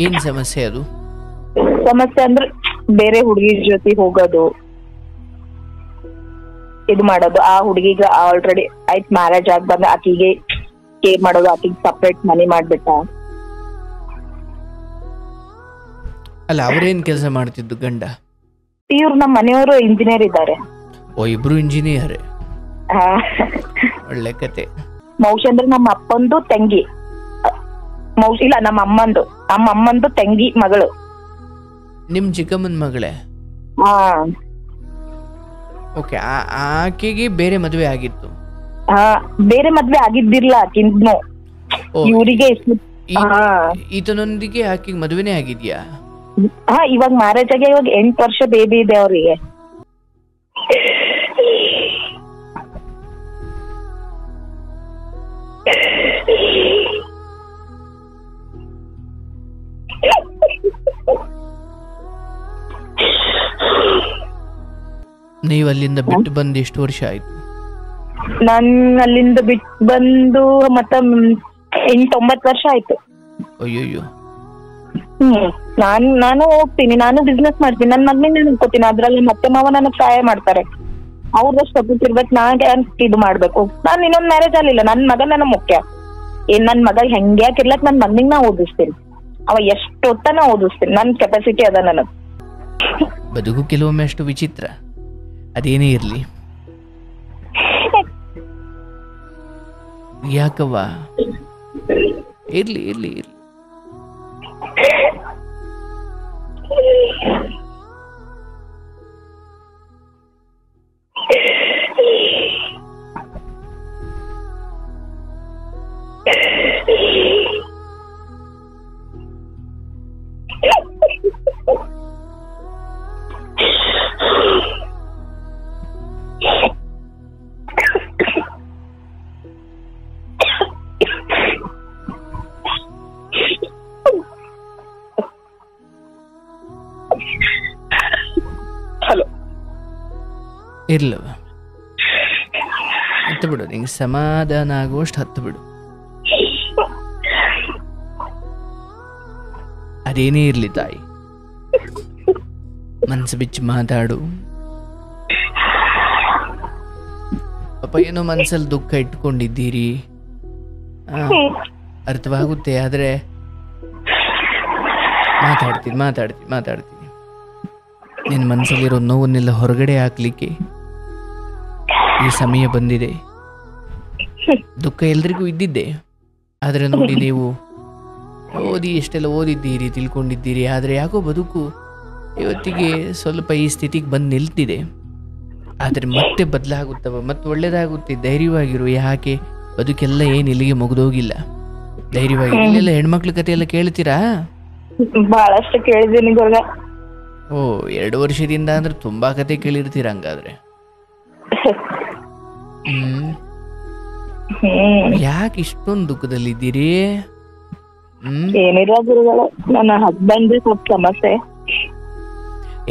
ಏನ್ ಸಮಸ್ಯೆ ಅದು? ಸಮಸ್ಯೆ ಅಂದ್ರೆ ಬೇರೆ ಹುಡುಗಿ ಜೊತೆ ಹೋಗೋದು, ಇದು ಮಾಡೋದು. ಆ ಹುಡುಗಿಗ ಆಲ್ರೆಡಿ ಆಯ್ತು ಮ್ಯಾರೇಜ್ ಆಗಿ ಬಂದ, ಆಕಿಗೆ ಕೇರ್ ಮಾಡೋದು, ಆಕಿಗೆ ಸಪ್ರೇಟ್ ಮನಿ ಮಾಡ್ಬಿಟ್ಟ. ಅಲ್ಲ, ಅವ್ರೇನ್ ಕೆಲಸ ಮಾಡ್ತಿದ್ದು ಗಂಡ? ಇವ್ರು ನಮ್ಮ ಮನೆಯವರು ಇಂಜಿನಿಯರ್ ಇದ್ದಾರೆ. ಓ, ಇಬ್ರು ಇಂಜಿನಿಯರ್. ಒಳ್ಳೆ ಕತೆ. ಮೌಶಿ ಅಂದ್ರೆ ನಮ್ಮ ಅಪ್ಪಂದು ತಂಗಿ. ಮೌಶಿ ಇಲ್ಲ, ನಮ್ಮ ಅಮ್ಮಂದು ತಂಗಿ ಮಗಳು. ನಿಮ್ ಚಿಕ್ಕಮ್ಮನ ಮಗಳೇ? ಹಾ. ಓಕೆ. ಆಕೆಗೆ ಬೇರೆ ಮದುವೆ ಆಗಿತ್ತು? ಬೇರೆ ಮದ್ವೆ ಆಗಿದ್ದಿಲ್ಲ ಆಕಿಂದ್ನು. ಇವರಿಗೆ ಈತನೊಂದಿಗೆ ಆಕೆಗೆ ಮದುವೆನೇ ಆಗಿದ್ಯಾ? ಇವಾಗ ಮ್ಯಾರೇಜ್ ಆಗಿ ಇವಾಗ 8 ವರ್ಷ ಬೇಬಿ ಇದೆ ಅವರಿಗೆ. ನೀವು ಅಲ್ಲಿಂದ ಬಿಟ್ಟು ಬಂದು ಎಷ್ಟು ವರ್ಷ ಆಯ್ತು? ನಾನ್ ಅಲ್ಲಿಂದ ಬಿಟ್ಟು ಬಂದು ಮತ್ತೆ 8-9 ವರ್ಷ ಆಯ್ತು. ಅಯ್ಯಯ್ಯೋ. ನಾನು ಹೋಗ್ತೀನಿ, ನಾನು ಬಿಸ್ನೆಸ್ ಮಾಡ್ತೀನಿ, ನನ್ ಮಗನಿಂದ ನೋಡ್ಕೋತೀನಿ. ಅದ್ರಲ್ಲಿ ಮತ್ತೆ ಮಾವ ನನಗ್ ಸಹಾಯ ಮಾಡ್ತಾರೆ. ಅವ್ರದಷ್ಟು ಸಪೋರ್ಟ್ ಇರ್ಬೇಕು, ನಾಗೆ ಇದು ಮಾಡ್ಬೇಕು. ನಾನ್ ಇನ್ನೊಂದ್ ಮ್ಯಾರೇಜ್ ಆಗ್ಲಿಲ್ಲ, ನನ್ ಮಗ ನನಗ್ ಮುಖ್ಯ. ನನ್ ಮಗ ಹೆಂಗ್ಯಾಕಿರ್ಲಕ್ ನನ್ ಮಗನಿಗೆ ನಾ ಓದಿಸ್ತೀನಿ. ಅವ ಎಷ್ಟೊತ್ತನ ಓದಿಸ್ತೀನಿ, ನನ್ ಕೆಪಾಸಿಟಿ ಅದ ನನಗ್. ಬದುಕು ಕೆಲವೊಮ್ಮೆ ಅಷ್ಟು ವಿಚಿತ್ರ. ಅದೇನೇ ಇರ್ಲಿ. ಯಾಕವ್ವ? ಇರ್ಲಿ ಇರ್ಲಿ ಇರ್ಲಿ. ಇರ್ಲವ, ಹತ್ತು ಬಿಡು, ನಿಂಗೆ ಸಮಾಧಾನ ಆಗುವಷ್ಟು ಹತ್ತು ಬಿಡು. ಅದೇನೇ ಇರ್ಲಿ ತಾಯಿ, ಮನಸ್ಸು ಬಿಚ್ಚಿ ಮಾತಾಡು. ಪಾಪ ಏನೋ ಮನಸ್ಸಲ್ಲಿ ದುಃಖ ಇಟ್ಕೊಂಡಿದ್ದೀರಿ, ಅರ್ಥವಾಗುತ್ತೆ. ಆದ್ರೆ ಮಾತಾಡ್ತೀನಿ. ನಿನ್ನ ಮನಸ್ಸಲ್ಲಿರೋ ನೋವನ್ನೆಲ್ಲ ಹೊರಗಡೆ ಹಾಕ್ಲಿಕ್ಕೆ ಈ ಸಮಯ ಬಂದಿದೆ. ದುಃಖ ಎಲ್ರಿಗೂ ಇದ್ದಿದ್ದೆ. ಆದರೆ ನೋಡಿ, ನೀವು ಎಷ್ಟೆಲ್ಲ ಓದಿದ್ದೀರಿ, ತಿಳ್ಕೊಂಡಿದ್ದೀರಿ. ಆದರೆ ಯಾಕೋ ಬದುಕು ಇವತ್ತಿಗೆ ಸ್ವಲ್ಪ ಈ ಸ್ಥಿತಿಗೆ ಬಂದು ನಿಲ್ತಿದೆ. ಆದರೆ ಮತ್ತೆ ಬದಲಾಗುತ್ತವ, ಮತ್ತೆ ಒಳ್ಳೇದಾಗುತ್ತೆ. ಧೈರ್ಯವಾಗಿರು. ಯಾಕೆ ಬದುಕೆಲ್ಲ ಏನು ಇಲ್ಲಿಗೆ ಮುಗಿದೋಗಿಲ್ಲ. ಧೈರ್ಯವಾಗಿ. ಇಲ್ಲೆಲ್ಲ ಹೆಣ್ಮಕ್ಳ ಕತೆ ಎಲ್ಲ ಕೇಳ್ತೀರಾ? ಬಹಳಷ್ಟು ಕೇಳಿದ್ದೀನಿ ಗುರುಗ. 2 ವರ್ಷದಿಂದ ಅಂದ್ರೆ ತುಂಬಾ ಕತೆ ಕೇಳಿರ್ತೀರ ಹಂಗಾದ್ರೆ. ಯಾಕೆ ಇಷ್ಟೊಂದು ದುಃಖದಲ್ಲಿದ್ದೀರಿ? ಏನಿಲ್ಲ ಗುರುಗಳ, ನನ್ನ ಹಸ್ಬೆಂಡ್ ಸ್ವಲ್ಪ ಸಮಸ್ಯೆ.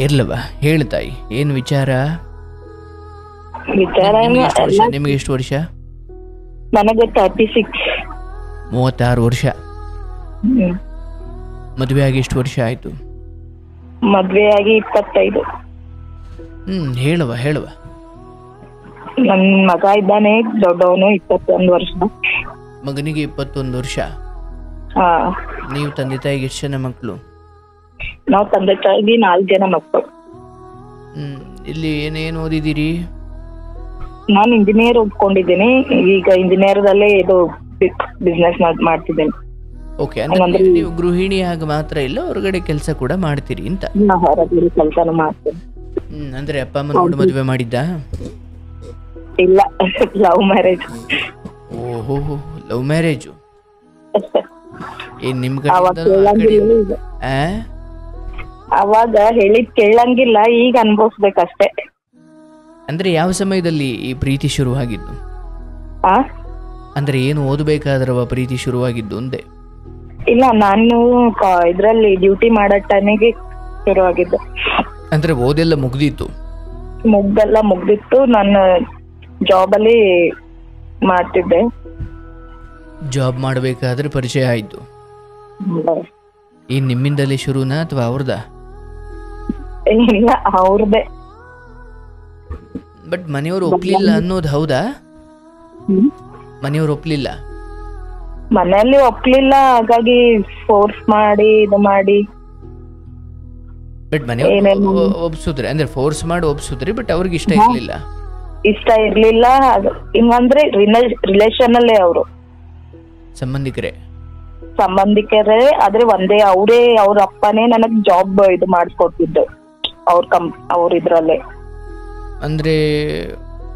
ಇರ್ಲವಾ, ಹೇಳ್ತಾಯಿ, ಏನ್ ವಿಚಾರ? ನಿಮಗೆ ಎಷ್ಟು ವರ್ಷ? ನನಗೆ 36. 36 ವರ್ಷ. ಮದುವೆ ಆಗಿ ಎಷ್ಟು ವರ್ಷ ಆಯ್ತು? ಮದ್ವೆ ಆಗಿ 25. ಹೇಳುವ. ನನ್ ಮಗ ಇದ್ದಾನೆ, ದೊಡ್ಡವನು, 21 ವರ್ಷ. ಮಗನಿಗೆ 21 ವರ್ಷ. ನೀವು ತಂದೆ ತಾಯಿಗೆ ಎಷ್ಟು ಜನ ಮಕ್ಕಳು? ನಾವು ತಂದೆ ತಾಯಿಗೆ 4 ಜನ ಮಕ್ಕಳು. ಇಲ್ಲಿ ಏನೇನು ಓದಿದ್ದೀರಿ? ನಾನು ಇಂಜಿನಿಯರ್ ಓದ್ಕೊಂಡಿದ್ದೀನಿ. ಈಗ ಇಂಜಿನಿಯರ್ದಲ್ಲೇ ಇದು ಬಿಸ್ನೆಸ್ ಮಾಡ್ತಿದ್ದೇನೆ. ಓಕೆ. ಅಂದ್ರೆ ನೀವು ಗೃಹಿಣಿಯಾಗಿ ಮಾತ್ರ ಇಲ್ಲ, ಹೊರಗಡೆ ಕೆಲಸ ಕೂಡ ಮಾಡ್ತೀರಿ ಅಂತ? ಹೊರಗಡೆ ಕೆಲಸನೂ ಮಾಡ್ತೀನಿ. ಅಂದ್ರೆ ಅಪ್ಪ ಅಮ್ಮನ ಕೂಡ ಮದುವೆ ಮಾಡಿದ್ದ? ಇಲ್ಲ, ಲವ್ ಮ್ಯಾರೇಜ್. ಓಹೋ, ಲವ್ ಮ್ಯಾರೇಜು. ಏನ್ ನಿಮ್ ಅವಾಗ ಹೇಳಿದ್ ಕೇಳಂಗಿಲ್ಲ, ಈಗ ಅನ್ಭವಿಸ್ಬೇಕಷ್ಟೇ. ಅಂದ್ರೆ ಯಾವ ಸಮಯದಲ್ಲಿ ಈ ಪ್ರೀತಿ ಶುರುವಾಗಿದ್ದು? ಅಂದ್ರೆ ಏನು ಓದಬೇಕಾದ್ರವ ಪ್ರೀತಿ ಶುರುವಾಗಿದ್ದು ಅಂದೆ? ಇಲ್ಲ, ನಾನು ಇದ್ರಲ್ಲಿ ಡ್ಯೂಟಿ ಮಾಡೋ ಟೈಮಿಗೆ ಶುರುವಾಗಿದ್ದು. ಅಂದ್ರೆ ಓದೆಲ್ಲ ಮುಗ್ದಿತ್ತು? ಮುಗ್ದಿತ್ತು. ನಾನು ಜಾಬ್ ಅಲ್ಲಿ ಮಾಡ್ತಿದ್ದೆ. ಜಾಬ್ ಮಾಡಬೇಕಾದ್ರೆ ಪರಿಚಯ ಆಯ್ತು. ಈ ನಿಮ್ಮಿಂದಲೇ ಶುರುನಾ ಅಥವಾ ಅವ್ರದಾ? ಇಲ್ಲ ಅವ್ರದ್ದೇ. ಬಟ್ ಮನೆಯವರು ಒಪ್ಲಿಲ್ಲ ಅನ್ನೋದು ಹೌದಾ? ಮನೆಯವರು ಒಪ್ಲಿಲ್ಲ? ಮನೆಯಲ್ಲಿ ಒಪ್ಲಿಲ್ಲ, ಹಾಗಾಗಿ ಫೋರ್ಸ್ ಮಾಡಿ ಇದು ಮಾಡಿ. ಬಟ್ ಮನೆಯವರು ಒಪ್ಸಿದ್ರಿ ಅಂದ್ರೆ ಫೋರ್ಸ್ ಮಾಡಿ ಒಪ್ಸಿದ್ರಿ, ಬಟ್ ಅವ್ರಿಗೆ ಇಷ್ಟ ಇರ್ಲಿಲ್ಲ? ಇಷ್ಟ ಇರ್ಲಿಲ್ಲ. ಹಿಂಗಂದ್ರೆ ರಿಲೇಷನ್ ಅಲ್ಲೇ ಅವರು ಸಂಬಂಧಿಕರೇ, ಆದ್ರೆ ಒಂದೇ ಅವರೇ, ಅವ್ರ ಅಪ್ಪನೇ ನನಗ್ ಜಾಬ್ ಇದು ಮಾಡಿಸ್ಕೊಟ್ಟಿದ್ದು ಅವ್ರ ಇದ್ರಲ್ಲೇ. ಅಂದ್ರೆ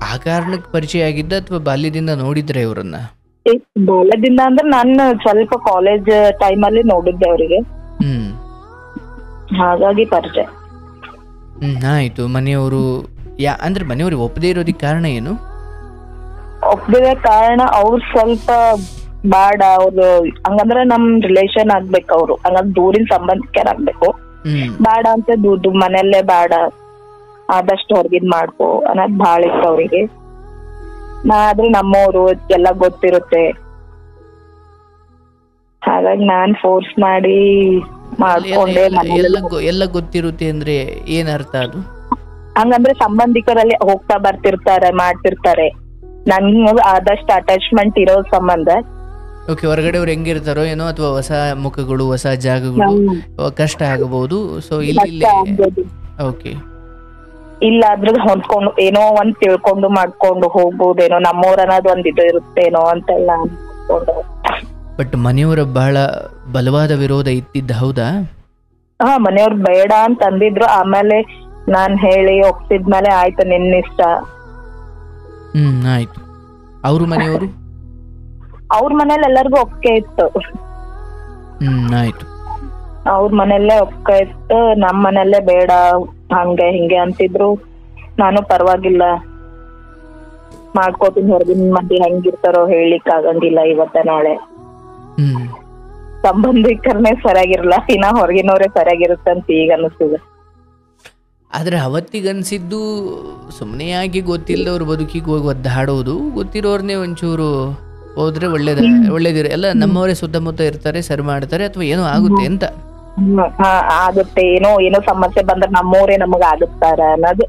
ಆ ಕಾರಣಕ್ಕೆ ಪರಿಚಯ ಆಗಿದ್ದ ಅಥವಾ ಬಾಲ್ಯದಿಂದ ನೋಡಿದ್ರೆ ಇವ್ರನ್ನ? ಬಾಲ್ಯದಿಂದ ಅಂದ್ರೆ ನಾನು ಸ್ವಲ್ಪ ಕಾಲೇಜ್ ಟೈಮ್ ಅಲ್ಲಿ ನೋಡಿದ್ದೆ ಅವರಿಗೆ, ಹಾಗಾಗಿ ಪರಿಚಯ. ಆಯ್ತು. ಮನೆಯವರು ಅಂದ್ರೆ ಮನೆಯವ್ರಿಗೆ ಒಪ್ಪದೇ ಇರೋದಕ್ಕೆ ಕಾರಣ ಏನು? ಒಪ್ಪದೇ ಕಾರಣ ಅವ್ರು ಸ್ವಲ್ಪ ಬೇಡ, ಅವ್ರು ಹಂಗಂದ್ರೆ ನಮ್ ರಿಲೇಷನ್ ಆಗ್ಬೇಕು, ಅವ್ರು ಹಂಗಂದ್ರೆ ದೂರಿನ ಸಂಬಂಧಿಕರಾಗ್ಬೇಕು, ಬೇಡ ಅಂತ ದುಡ್ಡು ಮನೆಯಲ್ಲೇ ಬೇಡ, ಆದಷ್ಟು ಹೊರಗಿದ್ ಮಾಡ್ಕೋ ಅನ್ನೋದ್ ಬಾಳ ಇತ್ತು ಅವ್ರಿಗೆ. ಆದ್ರೆ ನಮ್ಮವ್ರು ಎಲ್ಲ ಗೊತ್ತಿರುತ್ತೆ, ಹಾಗಾಗಿ ನಾನ್ ಫೋರ್ಸ್ ಮಾಡಿ ಮಾಡ್ಕೊಂಡೆ. ಎಲ್ಲ ಗೊತ್ತಿರುತ್ತೆ ಅಂದ್ರೆ ಏನ್ ಅರ್ಥ ಅದು? ಹಂಗಂದ್ರೆ ಸಂಬಂಧಿಕರಲ್ಲಿ ಹೋಗ್ತಾ ಬರ್ತಿರ್ತಾರೆ, ಮಾಡ್ತಿರ್ತಾರೆ, ನನ್ಗೆ ಆದಷ್ಟು ಅಟ್ಯಾಚ್ಮೆಂಟ್ ಇರೋ ಸಂಬಂಧ. ಓಕೆ, ಹೊರಗಡೆ ಅವ್ರು ಹೆಂಗಿರ್ತಾರೋ ಏನೋ, ಅಥವಾ ಹೊಸ ಮುಖಗಳು, ಹೊಸ ಜಾಗಗಳು, ಕಷ್ಟ ಆಗಬಹುದು. ಸೊ ಇಲ್ಲಿ ಓಕೆ, ಇಲ್ಲಾದ್ರೂ ಹೊಂದ್ಕೊಂಡು ಏನೋ ಒಂದ್ ತಿಳ್ಕೊಂಡು ಮಾಡ್ಕೊಂಡು ಹೋಗ್ಬೋದೇನೋ, ನಮ್ಮವ್ರ ಅನ್ನೋದು ಒಂದ್ ಇದು ಇರುತ್ತೇನೋ ಅಂತೆಲ್ಲ ಅನ್ಕೊಂಡು. ಬಟ್ ಮನೆಯವರ ಬಹಳ ಬಲವಾದ ವಿರೋಧ ಇತ್ತಿದ್ದ ಹೌದಾ? ಹಾ, ಮನೆಯವ್ರು ಬೇಡ ಅಂತ ಅಂದಿದ್ರು. ಆಮೇಲೆ ನಾನ್ ಹೇಳಿ ಒಪ್ಸಿದ್ಮೇಲೆ ಆಯ್ತು ನಿನ್ನಿಷ್ಟ. ಆಯ್ತು. ಅವ್ರ ಮನೆಯವರು? ಅವ್ರ ಮನೇಲಿ ಎಲ್ಲರಿಗೂ ಒಪ್ಪಿಗೆ ಇತ್ತು. ಆಯ್ತು. ಅವ್ರ ಮನೆಯಲ್ಲೇ ಒಪ್ಪಿಗೆ ಇತ್ತು, ನಮ್ ಮನೆಯಲ್ಲೇ ಬೇಡ ಹಂಗೆ ಹಿಂಗೆ ಅಂತಿದ್ರು. ನಾನು ಪರವಾಗಿಲ್ಲ ಮಾಡ್ಕೋತೀನಿ, ಹೊರಗಿನ ಮಂದಿ ಹೆಂಗಿರ್ತಾರೋ ಹೇಳಿಕ್ ಆಗಂಗಿಲ್ಲ ಇವತ್ತ ನಾಳೆ. ಸಂಬಂಧಿಕರನ್ನೇ ಸರಿಯಾಗಿರಲ್ಲ, ಇನ್ನ ಹೊರಗಿನವ್ರೆ ಸರಿಯಾಗಿರುತ್ತೆ ಅಂತ ಈಗ ಅನಿಸ್ತದೆ. ಆದ್ರೆ ಅವತ್ತಿಗನ್ಸಿದ್ದು ಸುಮ್ಮನೆಯಾಗಿ ಗೊತ್ತಿಲ್ಲದವ್ರ ಬದುಕಿಗೆ ಹೋಗಿ ಒದ್ದಾಡೋದು, ಗೊತ್ತಿರೋರ್ನೇ ಒಂಚೂರು ಹೋದ್ರೆ ಒಳ್ಳೇದಿರ. ಎಲ್ಲ ನಮ್ಮವರೇ ಸುತ್ತಮುತ್ತ ಇರ್ತಾರೆ, ಸರಿ ಮಾಡ್ತಾರೆ, ಅಥವಾ ಏನೋ ಆಗುತ್ತೆ ಅಂತ. ಆಗುತ್ತೆ, ಏನೋ ಸಮಸ್ಯೆ ಬಂದ್ರೆ ನಮ್ಮವರೇ ನಮಗ ಆಗುತ್ತಾರ ಅನ್ನೋದು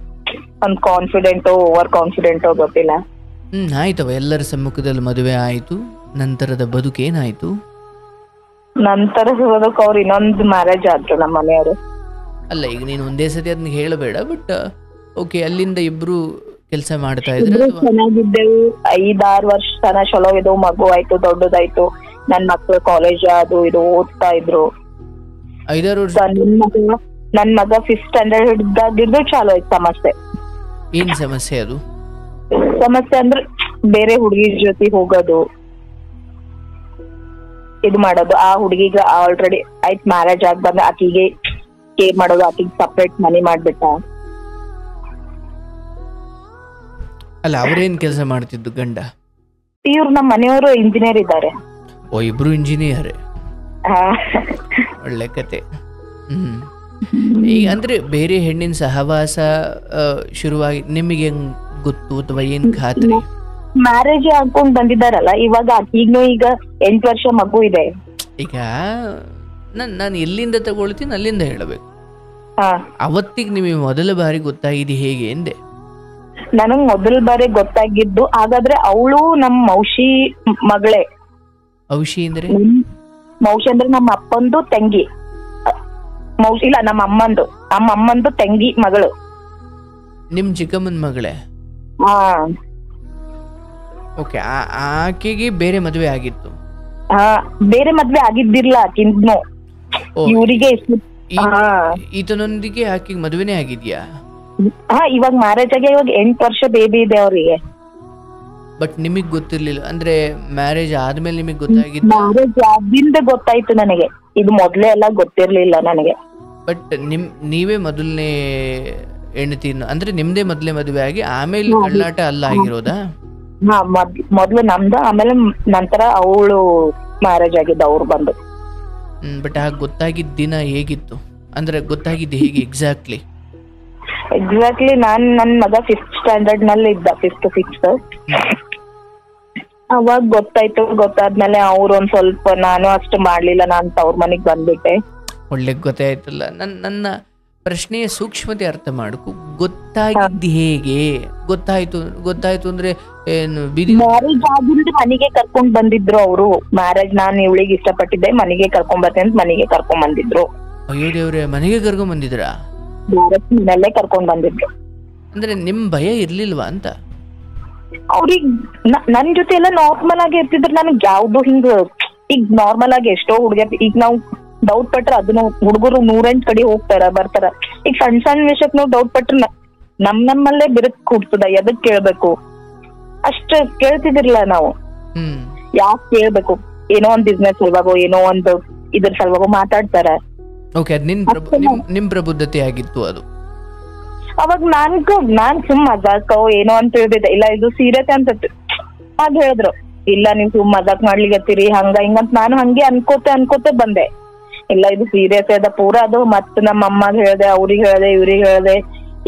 ಒಂದ್ ಕಾನ್ಫಿಡೆಂಟೋ ಓವರ್ ಕಾನ್ಫಿಡೆಂಟೋ ಗೊತ್ತಿಲ್ಲ. ಆಯ್ತವ, ಎಲ್ಲರ ಸಮ್ಮುಖದಲ್ಲಿ ಮದುವೆ ಆಯ್ತು. ನಂತರದ ಬದುಕೇನಾಯ್ತು? ನಂತರದ ಬದುಕು ಅವ್ರು ಇನ್ನೊಂದು ಮ್ಯಾರೇಜ್ ಆದ್ರು ನಮ್ಮ ಮನೆಯವರು. ಅಲ್ಲ, ಈಗ ನೀನು ಒಂದೇ ಸತಿ ಅದನ್ನ ಹೇಳಬೇಡ, ಬಟ್ ಓಕೆ, ಅಲ್ಲಿಂದ ಇಬ್ರು ಕೆಲಸ ಮಾಡ್ತಾ ಇದ್ರೆ ಚೆನ್ನಾಗಿದ್ದೆವು. 5-6 ವರ್ಷ ತನ ಚಲೋ ಇದು, ಮಗು ಆಯ್ತು, ದೊಡ್ಡದಾಯ್ತು, ನನ್ ಮಕ್ಳು ಕಾಲೇಜ್ ಅದು ಇದು ಓದ್ತಾ ಇದ್ರು. 5-6 ವರ್ಷ ನನ್ ಮಗ 5th ಸ್ಟ್ಯಾಂಡರ್ಡ್ ಹಿಡ್ದಾಗಿದ್ದು ಚಾಲು ಆಯ್ತು ಸಮಸ್ಯೆ. ಏನ್ ಸಮಸ್ಯೆ ಅದು? ಸಮಸ್ಯೆ ಅಂದ್ರೆ ಬೇರೆ ಹುಡುಗಿ ಜೊತೆ ಹೋಗೋದು, ಇದು ಮಾಡೋದು. ಆ ಹುಡುಗಿಗ ಆಲ್ರೆಡಿ ಆಯ್ತು ಮ್ಯಾರೇಜ್ ಆಗಿ ಬಂದ, ಆಕಿಗೆ ಕೇರ್ ಮಾಡೋದು, ಆಕಿಗೆ ಸಪ್ರೇಟ್ ಮನಿ ಮಾಡ್ಬಿಟ್ಟ. ಅಲ್ಲ, ಅವ್ರೇನ್ ಕೆಲಸ ಮಾಡ್ತಿದ್ದು ಗಂಡ? ಇವ್ರು ನಮ್ಮ ಮನೆಯವರು ಇಂಜಿನಿಯರ್ ಇದ್ದಾರೆ. ಓ, ಇಬ್ರು ಇಂಜಿನಿಯರ್. ಒಳ್ಳೆ ಕತೆ. ಈಗ ಅಂದ್ರೆ ಬೇರೆ ಹೆಣ್ಣಿನ ಸಹವಾಸ ಶುರುವಾಗಿ ನಿಮಗೆ ಹೆಂಗ್ ಗೊತ್ತು, ಅಥವಾ ಏನ್ ಖಾತ್ರಿ? ಮ್ಯಾರೇಜ್ ಹಾಕೊಂಡ್ ಬಂದಿದ್ದಾರಲ್ಲ, ಇವಾಗ ಆಕಿಗೂ ಈಗ 8 ವರ್ಷ ಮಗು ಇದೆ. ಈಗ ನಾನು ಎಲ್ಲಿಂದ ತಗೊಳ್ತೀನಿ ಅಲ್ಲಿಂದ ಹೇಳಬೇಕು. ಅವತ್ತಿಗೆ ನಿಮಗೆ ಮೊದಲ ಬಾರಿ ಗೊತ್ತಾಗಿದೆ ಹೇಗೆ ಎಂದೆ? ನನಗ್ ಮೊದಲ ಬಾರಿ ಗೊತ್ತಾಗಿದ್ದು, ಹಾಗಾದ್ರೆ ಅವಳು ನಮ್ಮ ಮೌಶಿ ಮಗಳೇ. ಔಷಿ ಅಂದ್ರೆ? ಮೌಶಿ ಅಂದ್ರೆ ನಮ್ಮ ಅಪ್ಪಂದು ತಂಗಿ. ಮೌಶಿ ಇಲ್ಲ, ನಮ್ಮ ಅಮ್ಮಂದು ತಂಗಿ ಮಗಳು. ನಿಮ್ ಚಿಕ್ಕಮ್ಮನ ಮಗಳೇ? ಓಕೆ. ಆಕೆಗೆ ಬೇರೆ ಮದುವೆ ಆಗಿತ್ತು? ಬೇರೆ ಮದ್ವೆ ಆಗಿದ್ದಿರ್ಲ ಆಕಿನ್ನು. ಇವರಿಗೆ ಈತನೊಂದಿಗೆ ಆಕೆಗೆ ಮದುವೆನೇ ಆಗಿದ್ಯಾ? ಇವಾಗ ಮ್ಯಾರೇಜ್ ಆಗಿ ಇವಾಗ 8 ವರ್ಷ ಬೇಬಿ ಇದೆ ಅವರಿಗೆ. ಬಟ್ ನಿಮಗ್ ಗೊತ್ತಿರ್ಲಿಲ್ಲ ಅಂದ್ರೆ ಮ್ಯಾರೇಜ್ ಆದ್ಮೇಲೆ ನಿಮಗ್ ಗೊತ್ತಾಗಿತ್ತು? ಮ್ಯಾರೇಜ್ ಆಗಿಂದ ಗೊತ್ತಾಯ್ತು ನನಗೆ, ಇದು ಮೊದ್ಲೇ ಎಲ್ಲ ಗೊತ್ತಿರ್ಲಿಲ್ಲ ನನಗೆ. ಬಟ್ ನೀವೇ ಮೊದಲನೇ ಹೆಂಡತಿ ಅಂದ್ರೆ ನಿಮ್ದೇ ಮೊದಲೇ ಮದುವೆ ಆಗಿ ಆಮೇಲೆ ಕಳ್ಳಾಟ ಅಲ್ಲ ಆಗಿರೋದಾ? ಮೊದ್ಲು ನಮ್ದು, ಆಮೇಲೆ ನಂತರ ಅವಳು ಮ್ಯಾರೇಜ್ ಆಗಿದ್ದ ಅವ್ರು ಬಂದು. ಬಟ್ ಆಗ ಗೊತ್ತಾಗಿದ್ದ ದಿನ ಹೇಗಿತ್ತು ಅಂದ್ರೆ ಗೊತ್ತಾಗಿದ್ದು ಹೇಗೆ ಎಕ್ಸಾಕ್ಟ್ಲಿ? ನನ್ ಮಗ 5th ಸ್ಟ್ಯಾಂಡರ್ಡ್ ನಲ್ಲಿ ಇದ್ದ, 5th 6th. ಅವಾಗ ಗೊತ್ತಾಯ್ತು. ಗೊತ್ತಾದ್ಮೇಲೆ ಅವ್ರು ಒಂದ್ ಸ್ವಲ್ಪ, ನಾನು ಅಷ್ಟು ಮಾಡ್ಲಿಲ್ಲ, ನಾನ್ ತವ್ರ ಮನೆಗ್ ಬಂದ್ಬಿಟ್ಟೆ. ಒಳ್ಳೆ ಗೊತ್ತಾಯ್ತಲ್ಲ. ನನ್ನ ಪ್ರಶ್ನೆಯ ಸೂಕ್ಷ್ಮತೆ ಅರ್ಥ ಮಾಡ್ಕೊ. ಗೊತ್ತಾಗಿದ್ದು ಹೇಗೆ? ಗೊತ್ತಾಯ್ತು ಅಂದ್ರೆ ಏನು ಬೀದಿ ಮ್ಯಾರೇಜ್ ಆಗಿಂದ ಮನೆಗೆ ಕರ್ಕೊಂಡ್ ಬಂದಿದ್ರು ಅವರು. ಮ್ಯಾರೇಜ್ ನಾನು ಇವಳಿಗೆ ಇಷ್ಟಪಟ್ಟಿದ್ದೆ, ಮನೆಗೆ ಕರ್ಕೊಂಡ್ ಬರ್ತೀನಿ ಅಂತ ಮನೆಗೆ ಕರ್ಕೊಂಡ್ ಬಂದಿದ್ರು. ಅಯ್ಯೋ ದೇವ್ರೆ, ಮನೆಗೆ ಕರ್ಕೊಂಡ್ ಬಂದಿದ್ರಾ? ಮನೆಯಲ್ಲೇ ಕರ್ಕೊಂಡ್ ಬಂದಿದ್ರು. ಅಂದ್ರೆ ನಿಮ್ ಭಯ ಇರ್ಲಿಲ್ವಾ ಅಂತ? ಅವ್ರಿಗೆ ನನ್ ಜೊತೆ ಎಲ್ಲ ನಾರ್ಮಲ್ ಆಗಿ ಇರ್ತಿದ್ರು. ನನಗ್ ಯಾವ್ದು ಹಿಂಗ ಈಗ ನಾರ್ಮಲ್ ಆಗಿ ಎಷ್ಟೋ ಹುಡುಗಿಯರ್ ಈಗ ನಾವು ಡೌಟ್ ಪಟ್ರ ಅದನ್ನ ಹುಡುಗರು 108 ಕಡೆ ಹೋಗ್ತಾರ ಬರ್ತಾರ. ಈಗ ಸಣ್ಣ ವಿಷಯಕ್ ನಾವು ಡೌಟ್ ಪಟ್ರ ನಮ್ಮಲ್ಲೇ ಬಿರುಕ್ ಕೂಡ್ತದ. ಎದಕ್ ಕೇಳ್ಬೇಕು ಅಷ್ಟ ಕೇಳ್ತಿದಿರ್ಲಿಲ್ಲ ನಾವು. ಯಾಕೆ ಕೇಳ್ಬೇಕು? ಏನೋ ಒಂದ್ ಬಿಸ್ನೆಸ್ ಸಲುವಾಗೋ ಏನೋ ಒಂದು ಇದ್ರ ಸಲುವಾಗೋ ಮಾತಾಡ್ತಾರ. ನಿಮ್ ಪ್ರಬುದ್ಧತೆ ಆಗಿತ್ತು ಅದು. ಅವಾಗ ನಾನ್ ಸುಮ್ ಮಜಾಕೋ ಏನೋ ಅಂತ ಹೇಳ್ದಿದ್ದೆ. ಇಲ್ಲ ಇದು ಸೀರಿಯಸ್ ಅಂತ ಅದ್ ಹೇಳಿದ್ರು. ಇಲ್ಲ ನೀವ್ ಸುಮ್ ಮಜಾಕ್ ಮಾಡ್ಲಿಗತ್ತೀರಿ ಹಂಗ ಹಿಂಗಂತ ನಾನು ಹಂಗೆ ಅನ್ಕೋತೆ ಬಂದೆ. ಇಲ್ಲ ಇದು ಸೀರಿಯಸ್ ಅದ ಪೂರ ಅದು. ಮತ್ ನಮ್ಮ ಅಮ್ಮಾಗ ಹೇಳ್ದೆ, ಅವ್ರಿಗೆ ಹೇಳ್ದೆ, ಇವ್ರಿಗೆ ಹೇಳ್ದೆ.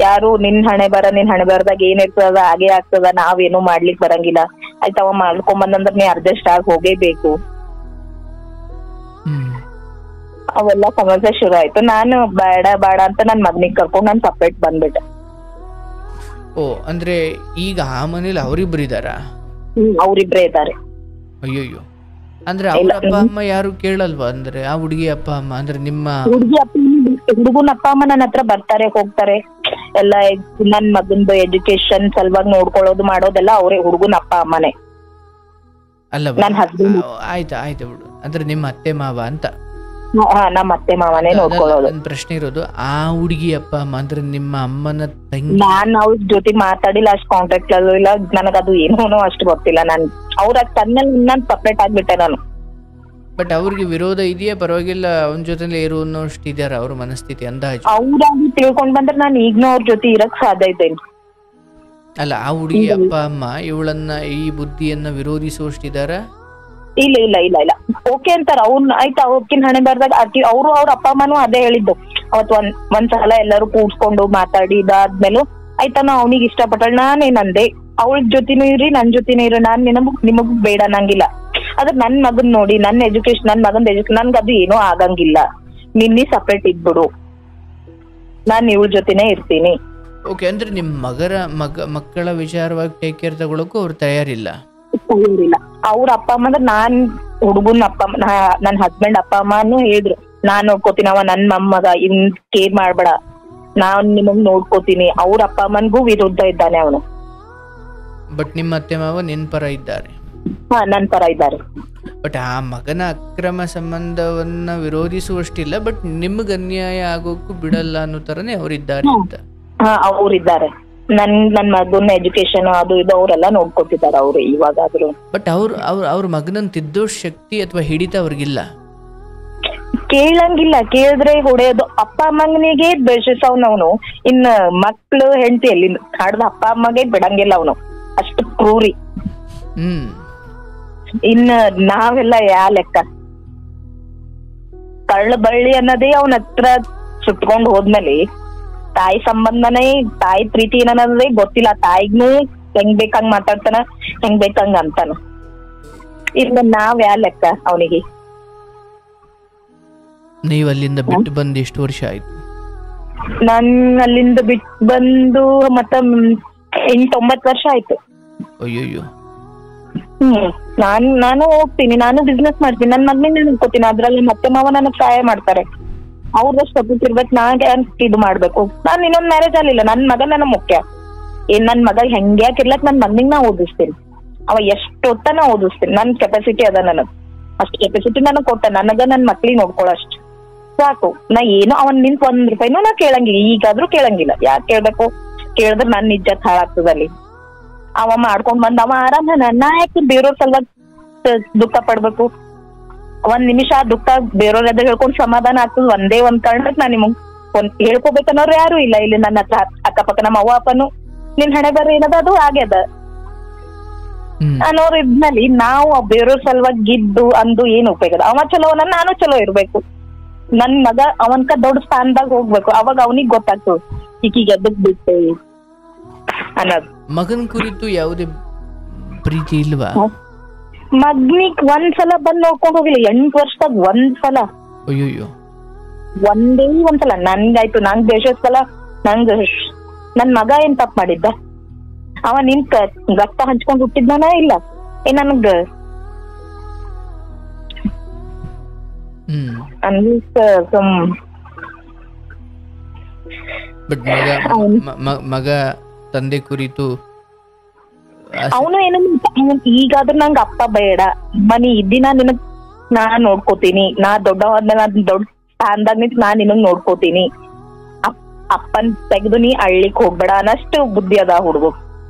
ಯಾರು ನಿನ್ ಹಣೆ ಬರದಾಗ ಏನಿರ್ತದ ಹಾಗೆ ಆಗ್ತದ, ನಾವೇನು ಮಾಡ್ಲಿಕ್ ಬರಂಗಿಲ್ಲ. ಆಯ್ತವ ಮಾಡ್ಕೊಂಬಂದ್ರ ನೀ ಅಡ್ಜಸ್ಟ್ ಆಗಿ ಹೋಗೇಬೇಕು. ಅವೆಲ್ಲ ಸಮಸ್ಯೆ ಶುರು ಆಯ್ತು. ನಾನು ಬೇಡ ಅಂತ ನನ್ ಮಗನಿಗೆ ಕರ್ಕೊಂಡು ನಾನು ಸಪ್ರೇಟ್ ಬಂದ್ಬಿಟ್ಟೆ. ಓ, ಅಂದ್ರೆ ಈಗ ಆ ಮನೇಲಿ ಅವ್ರಿಬ್ರು ಇದಾರ? ಅವ್ರಿಬ್ರೇ ಇದ್ದಾರೆ. ಅಯ್ಯೋ, ಅಂದ್ರೆ ಅವ್ರ ಅಪ್ಪ ಅಮ್ಮ ಯಾರು ಕೇಳಲ್ವಾ? ಅಂದ್ರೆ ಆ ಹುಡುಗಿ ಅಪ್ಪ ಅಮ್ಮ ಅಂದ್ರೆ ನಿಮ್ಮ ಹುಡುಗನ ಅಪ್ಪ ಅಮ್ಮ ನನ್ನ ಹತ್ರ ಬರ್ತಾರೆ ಹೋಗ್ತಾರೆ ಎಲ್ಲ. ನನ್ ಮಗಂದು ಎಜುಕೇಶನ್ ಸಲುವಾಗಿ ನೋಡ್ಕೊಳ್ಳೋದು ಮಾಡೋದೆಲ್ಲ ಅವ್ರೆ, ಹುಡುಗನ ಅಪ್ಪ ಅಮ್ಮನೇ. ಅಲ್ಲ ನನ್ ಹಸ್ಬೆಂಡ್. ಆಯ್ತು ಬಿಡು. ಅಂದ್ರೆ ನಿಮ್ಮ ಅತ್ತೆ ಮಾವ ಅಂತ? ನಮ್ಮ ಅತ್ತೆ ಮಾವನೇ ನೋಡ್ಕೊಳ್ಳೋದು. ನನ್ ಪ್ರಶ್ನೆ ಇರೋದು, ಆ ಹುಡುಗಿ ಅಪ್ಪ ಅಮ್ಮ ಅಂದ್ರೆ ನಿಮ್ಮ ಅಮ್ಮನ ತಂಗಿ? ನಾನ್ ಅವ್ರ ಜೊತೆ ಮಾತಾಡಿಲ್ಲ, ಅಷ್ಟ್ ಕಾಂಟ್ಯಾಕ್ಟ್ ಅಲ್ಲೂ ಇಲ್ಲ. ನನಗದು ಏನೋ ಅಷ್ಟು ಗೊತ್ತಿಲ್ಲ. ನಾನ್ ಅವ್ರ ತನ್ನಲ್ಲಿ ನಾನ್ ಸಪ್ರೇಟ್ ಆಗ್ಬಿಟ್ಟೆ ನಾನು. ಬಟ್ ಅವ್ರಿಗೆ ವಿರೋಧ ಇದೆಯಾ? ಪರವಾಗಿಲ್ಲ, ಅವನ ಜೊತೆ ಇರೋ ಅನ್ನೋಷ್ಟು ಇದಾರ ಅವ್ರ ಮನಸ್ಥಿತಿ ಅಂದಾಜು? ಅವ್ರಾಗಿ ತಿಳ್ಕೊಂಡ್ ಬಂದ್ರೆ ನಾನು ಈಗ್ನೂ ಅವ್ರ ಜೊತೆ ಇರಕ್ ಸಾಧ್ಯ ಇದ್ದೇನೆ. ಅಲ್ಲ, ಆ ಹುಡುಗಿ ಅಪ್ಪ ಅಮ್ಮ ಇವಳನ್ನ ಈ ಬುದ್ಧಿಯನ್ನ ವಿರೋಧಿಸುವಷ್ಟಿದಾರ? ಇಲ್ಲ ಓಕೆ ಅಂತಾರ ಅವ್ನ. ಆಯ್ತಾ, ಅವ್ಕಿನ್ ಹಣೆ ಬರ್ದಾಗ ಅವ್ರು ಅವ್ರ ಅಪ್ಪ ಅಮ್ಮನೂ ಅದೇ ಹೇಳಿದ್ದು. ಅವತ್ ಒಂದ್ಸಲ ಎಲ್ಲರೂ ಕೂಡ್ಸ್ಕೊಂಡು ಮಾತಾಡಿ ಇದಾದ್ಮೇಲೂ ಆಯ್ತಾ ನಾ ಅವ್ನಿಗೆ ಇಷ್ಟಪಟ್ಟ ನಾನೇನಂದೆ, ಅವಳ ಜೊತೆನೂ ಇರಿ ನನ್ ಜೊತೆನೂ ಇರಿ, ನಾನ್ ನಿಮಗ್ ಬೇಡ ಅನ್ನಂಗಿಲ್ಲ. ಅದ್ರ ನನ್ ಮಗನ್ ನೋಡಿ, ನನ್ ಎಜುಕೇಶನ್, ನನ್ ಮಗನ್ ಎಜುಕೇಶನ್ ನನ್ಗ ಅದು ಏನೂ ಆಗಂಗಿಲ್ಲ. ನಿನ್ನಿ ಸಪ್ರೇಟ್ ಇದ್ಬಿಡು, ನಾನ್ ಇವಳ ಜೊತೆನೇ ಇರ್ತೀನಿ. ಓಕೆ, ಅಂದ್ರೆ ನಿಮ್ ಮಕ್ಕಳ ವಿಚಾರವಾಗಿ ಟೇಕ್ ಕೇರ್ ತಗೊಳಕ್ಕೂ ಅವ್ರು ತಯಾರಿಲ್ಲ? ಅವ್ರ ಅಪ್ಪ ಅಮ್ಮ ಅಂದ್ರೆ ನಾನ್ ಹುಡುಗನ ಅಪ್ಪ ನನ್ ಹಸ್ಬೆಂಡ್ ಅಪ್ಪ ಅಮ್ಮನೂ ಹೇಳಿದ್ರು, ನಾನ್ ನೋಡ್ಕೋತೀನಿ, ಅವ ನನ್ ಮೊಮ್ಮಗ, ಇನ್ ಕೇರ್ ಮಾಡ್ಬೇಡ, ನಾನ್ ನಿಮಗ್ ನೋಡ್ಕೋತೀನಿ. ಅವ್ರ ಅಪ್ಪ ಅಮ್ಮನ್ಗೂ ವಿರುದ್ಧ ಇದ್ದಾನೆ ಅವನು. ಬಟ್ ನಿಮ್ಮ ಅತ್ತೆ ಮಾವ ನಿನ್ ಪರ ಇದ್ದಾರೆ? ನನ್ ಪರ ಇದ್ದಾರೆ. ಬಟ್ ಆ ಮಗನ ಅಕ್ರಮ ಸಂಬಂಧವನ್ನ ವಿರೋಧಿಸುವಷ್ಟಿಲ್ಲ, ಬಟ್ ನಿಮ್ಗೆ ಅನ್ಯಾಯ ಆಗೋಕ್ಕೂ ಬಿಡಲ್ಲ ಅನ್ನೋ ತರನೇ ಅವ್ರಿದ್ದಾರೆ ಅಂತ? ಅವ್ರಿದ್ದಾರೆ. ನನ್ ಮಗನ ಎಜುಕೇಶನ್ ಅದು ಇದು ಅವರೆಲ್ಲ ನೋಡ್ಕೊತಿದ್ದಾರೆ ಅವ್ರು ಇವಾಗಾದ್ರು. ಬಟ್ ಅವ್ರ ಮಗನನ್ನ ತಿದ್ದೋ ಶಕ್ತಿ ಅಥವಾ ಹಿಡಿತ ಅವ್ರಿಗಿಲ್ಲ? ಕೇಳಂಗಿಲ್ಲ, ಕೇಳಿದ್ರೆ ಹೊಡೆಯೋದು. ಅಪ್ಪ ಅಮ್ಮನಿಗೆ ಬೆಳೆಸವ್ನವನು, ಇನ್ನ ಮಕ್ಳು ಹೆಂಡತಿ ಎಲ್ಲಿಂದ ಹಾಡ್ದ ಅಪ್ಪ ಅಮ್ಮಗೆ ಬಿಡಂಗಿಲ್ಲ ಅವನು, ಅಷ್ಟು ಕ್ರೂರಿ. ಇನ್ನ ನಾವೆಲ್ಲ ಯಾ ಲೆಕ್ಕ? ಕಳ್ಳ ಬಳ್ಳಿ ಅನ್ನೋದೇ ಅವನ ಹತ್ರ ಸುಟ್ಕೊಂಡ್ ಹೋದ್ಮೇಲೆ ತಾಯಿ ಸಂಬಂಧನೇ, ತಾಯಿ ಪ್ರೀತಿ ಏನನ್ನೋದೇ ಗೊತ್ತಿಲ್ಲ. ತಾಯಿಗ್ನು ಹೆಂಗ್ ಬೇಕಂಗ್ ಮಾತಾಡ್ತಾನ, ಹೆಂಗ್ ಬೇಕಂಗ್ ಅಂತಾನ. ಇಲ್ಲ ನಾವ್ ಯಾ ಲೆಕ್ಕ ಅವನಿಗೆ? ನೀವ್ ಅಲ್ಲಿಂದ ಬಿಟ್ಟು ಬಂದು ಎಷ್ಟು ವರ್ಷ ಆಯ್ತು? ನಾನ್ ಅಲ್ಲಿಂದ ಬಿಟ್ಟು ಬಂದು ಮತ್ತ 8-9 ವರ್ಷ ಆಯ್ತು. ಅಯ್ಯೋ. ನಾನು ಹೋಗ್ತೀನಿ, ನಾನು ಬಿಸ್ನೆಸ್ ಮಾಡ್ತೀನಿ, ನನ್ ಮಗನಿಂದ ನೋಡ್ಕೋತೀನಿ. ಅದ್ರಲ್ಲಿ ಮತ್ತೆ ಮಾವ ನನಗ್ ಸಹಾಯ ಮಾಡ್ತಾರೆ. ಅವ್ರದಷ್ಟು ಸಪೋರ್ಟ್ ಇರ್ಬೇಕು, ನಾಗೆ ಇದು ಮಾಡ್ಬೇಕು. ನಾನ್ ಇನ್ನೊಂದ್ ಮ್ಯಾರೇಜ್ ಆಗ್ಲಿಲ್ಲ, ನನ್ ಮಗ ನನಗ್ ಮುಖ್ಯ. ನನ್ ಮಗ ಹೆಂಗ್ಯಾಕಿರ್ಲಕ್ ನನ್ ಮಗನಿಗೆ ನಾ ಓದಿಸ್ತೀನಿ. ಅವ ಎಷ್ಟೊತ್ತ ನಾ ಓದಿಸ್ತೀನಿ. ನನ್ ಕೆಪಾಸಿಟಿ ಅದ, ನನಗ್ ಅಷ್ಟ್ ಕೆಪಾಸಿಟಿ ನನಗ್ ಕೊಟ್ಟ. ನನಗ ನನ್ ಮಕ್ಳಿಗೆ ನೋಡ್ಕೊಳಷ್ಟು ಸಾಕು. ನಾ ಏನೋ ಅವನ್ ನಿಂತ ₹1 ನಾ ಕೇಳಂಗಿಲ್ಲ, ಈಗಾದ್ರೂ ಕೇಳಂಗಿಲ್ಲ. ಯಾಕೆ ಕೇಳ್ಬೇಕು? ಕೇಳಿದ್ರೆ ನನ್ ಇಜ್ಜತ್ ಹಾಳಾಗ್ತದಲ್ಲಿ. ಅವ ಮಾಡ್ಕೊಂಡ್ ಬಂದ್ ಅವ ಆರಾಮ. ನಾ ಯಾಕೆ ಬೇರೆಯವ್ರ ಸಲುವಾಗಿ ದುಃಖ ಪಡ್ಬೇಕು? ಒಂದ್ ನಿಮಿಷ ಆ ದುಃಖ ಬೇರೆಯವ್ರ ಎದುರು ಹೇಳ್ಕೊಂಡ್ ಸಮಾಧಾನ ಆಗ್ತದ. ಒಂದೇ ಒಂದ್ ಕಾರಣಕ್ ನಾ ನಿಮಗ್ ಹೇಳ್ಕೊಬೇಕನ್ನೋರು ಯಾರು ಇಲ್ಲ ಇಲ್ಲಿ ನನ್ನ ಹತ್ರ. ಅಕ್ಕಪಕ್ಕ ನಮ್ಮ ಅವ್ವ ಅಪ್ಪನು ನಿನ್ ಹಣೆ ಬರ ಏನದ ಅದು ಆಗ್ಯದ ಅನ್ನೋರು ಇದ್ನಲ್ಲಿ ನಾವು ಬೇರೆಯವ್ರ ಸಲುವಾಗಿ ಗಿದ್ದು ಅಂದು ಏನ್ ಉಪಯೋಗ? ಅವ ಚಲೋ, ನಾನು ಚಲೋ ಇರ್ಬೇಕು. ನನ್ ಮಗ ಅವನ್ಕ ದೊಡ್ಡ ಸ್ಥಾನದಾಗ ಹೋಗ್ಬೇಕು. ಅವಾಗ ಅವನಿಗೆ ಗೊತ್ತಾಗ್ತದ ಈಕೀಗ ಎದಕ್ ಬಿಟ್ಟೆ ಅನ್ನೋದು. ಮಗನ್ ಕುರಿತು ಯಾವುದೇ ಪ್ರೀತಿ ಇಲ್ವಾ? ಮಗ್ನಿಗ್ ಒಂದ್ಸಲ ಬಂದ್ ನೋಡ್ಕೊಂಡ್ ಹೋಗಿಲ್ಲ 8 ವರ್ಷದಾಗ ಒಂದ್ಸಲ. ಅಯ್ಯೋ. ಒಂದೇ ಒಂದ್ಸಲ ನನ್ಗಾಯ್ತು, ನಂಗ್ ದೇಶಕ್ಕಲ್ಲ, ನನ್ ಮಗ ಏನ್ ತಪ್ಪು ಮಾಡಿದ್ದ? ಅವ ನಿನ್ ರಕ್ತ ಹಂಚ್ಕೊಂಡ್ ಹುಟ್ಟಿದ್ನಾನ ಇಲ್ಲ? ನನಗ್ ಬಟ್ ಮಗ ತಂದೆ ಕುರಿತು ಅವನು ಏನು ಈಗಾದ್ರೂ ನಂಗ ಅಪ್ಪ ಬೇಡ, ಮನಿ ಇದ್ದಿನ ನಿನಗ್ ನಾ ನೋಡ್ಕೋತೀನಿ, ನಾ ದೊಡ್ಡ ಸ್ಥಾನದಾಗ ನಿಂತ್ ನಾ ನಿನಗ್ ನೋಡ್ಕೋತೀನಿ, ಅಪ್ಪನ್ ತೆಗ್ದು ನೀ ಅಳ್ಳಿಕ್ ಹೋಗ್ಬೇಡ ಅನ್ನಷ್ಟು ಬುದ್ಧಿ ಅದ ಹುಡುಗ.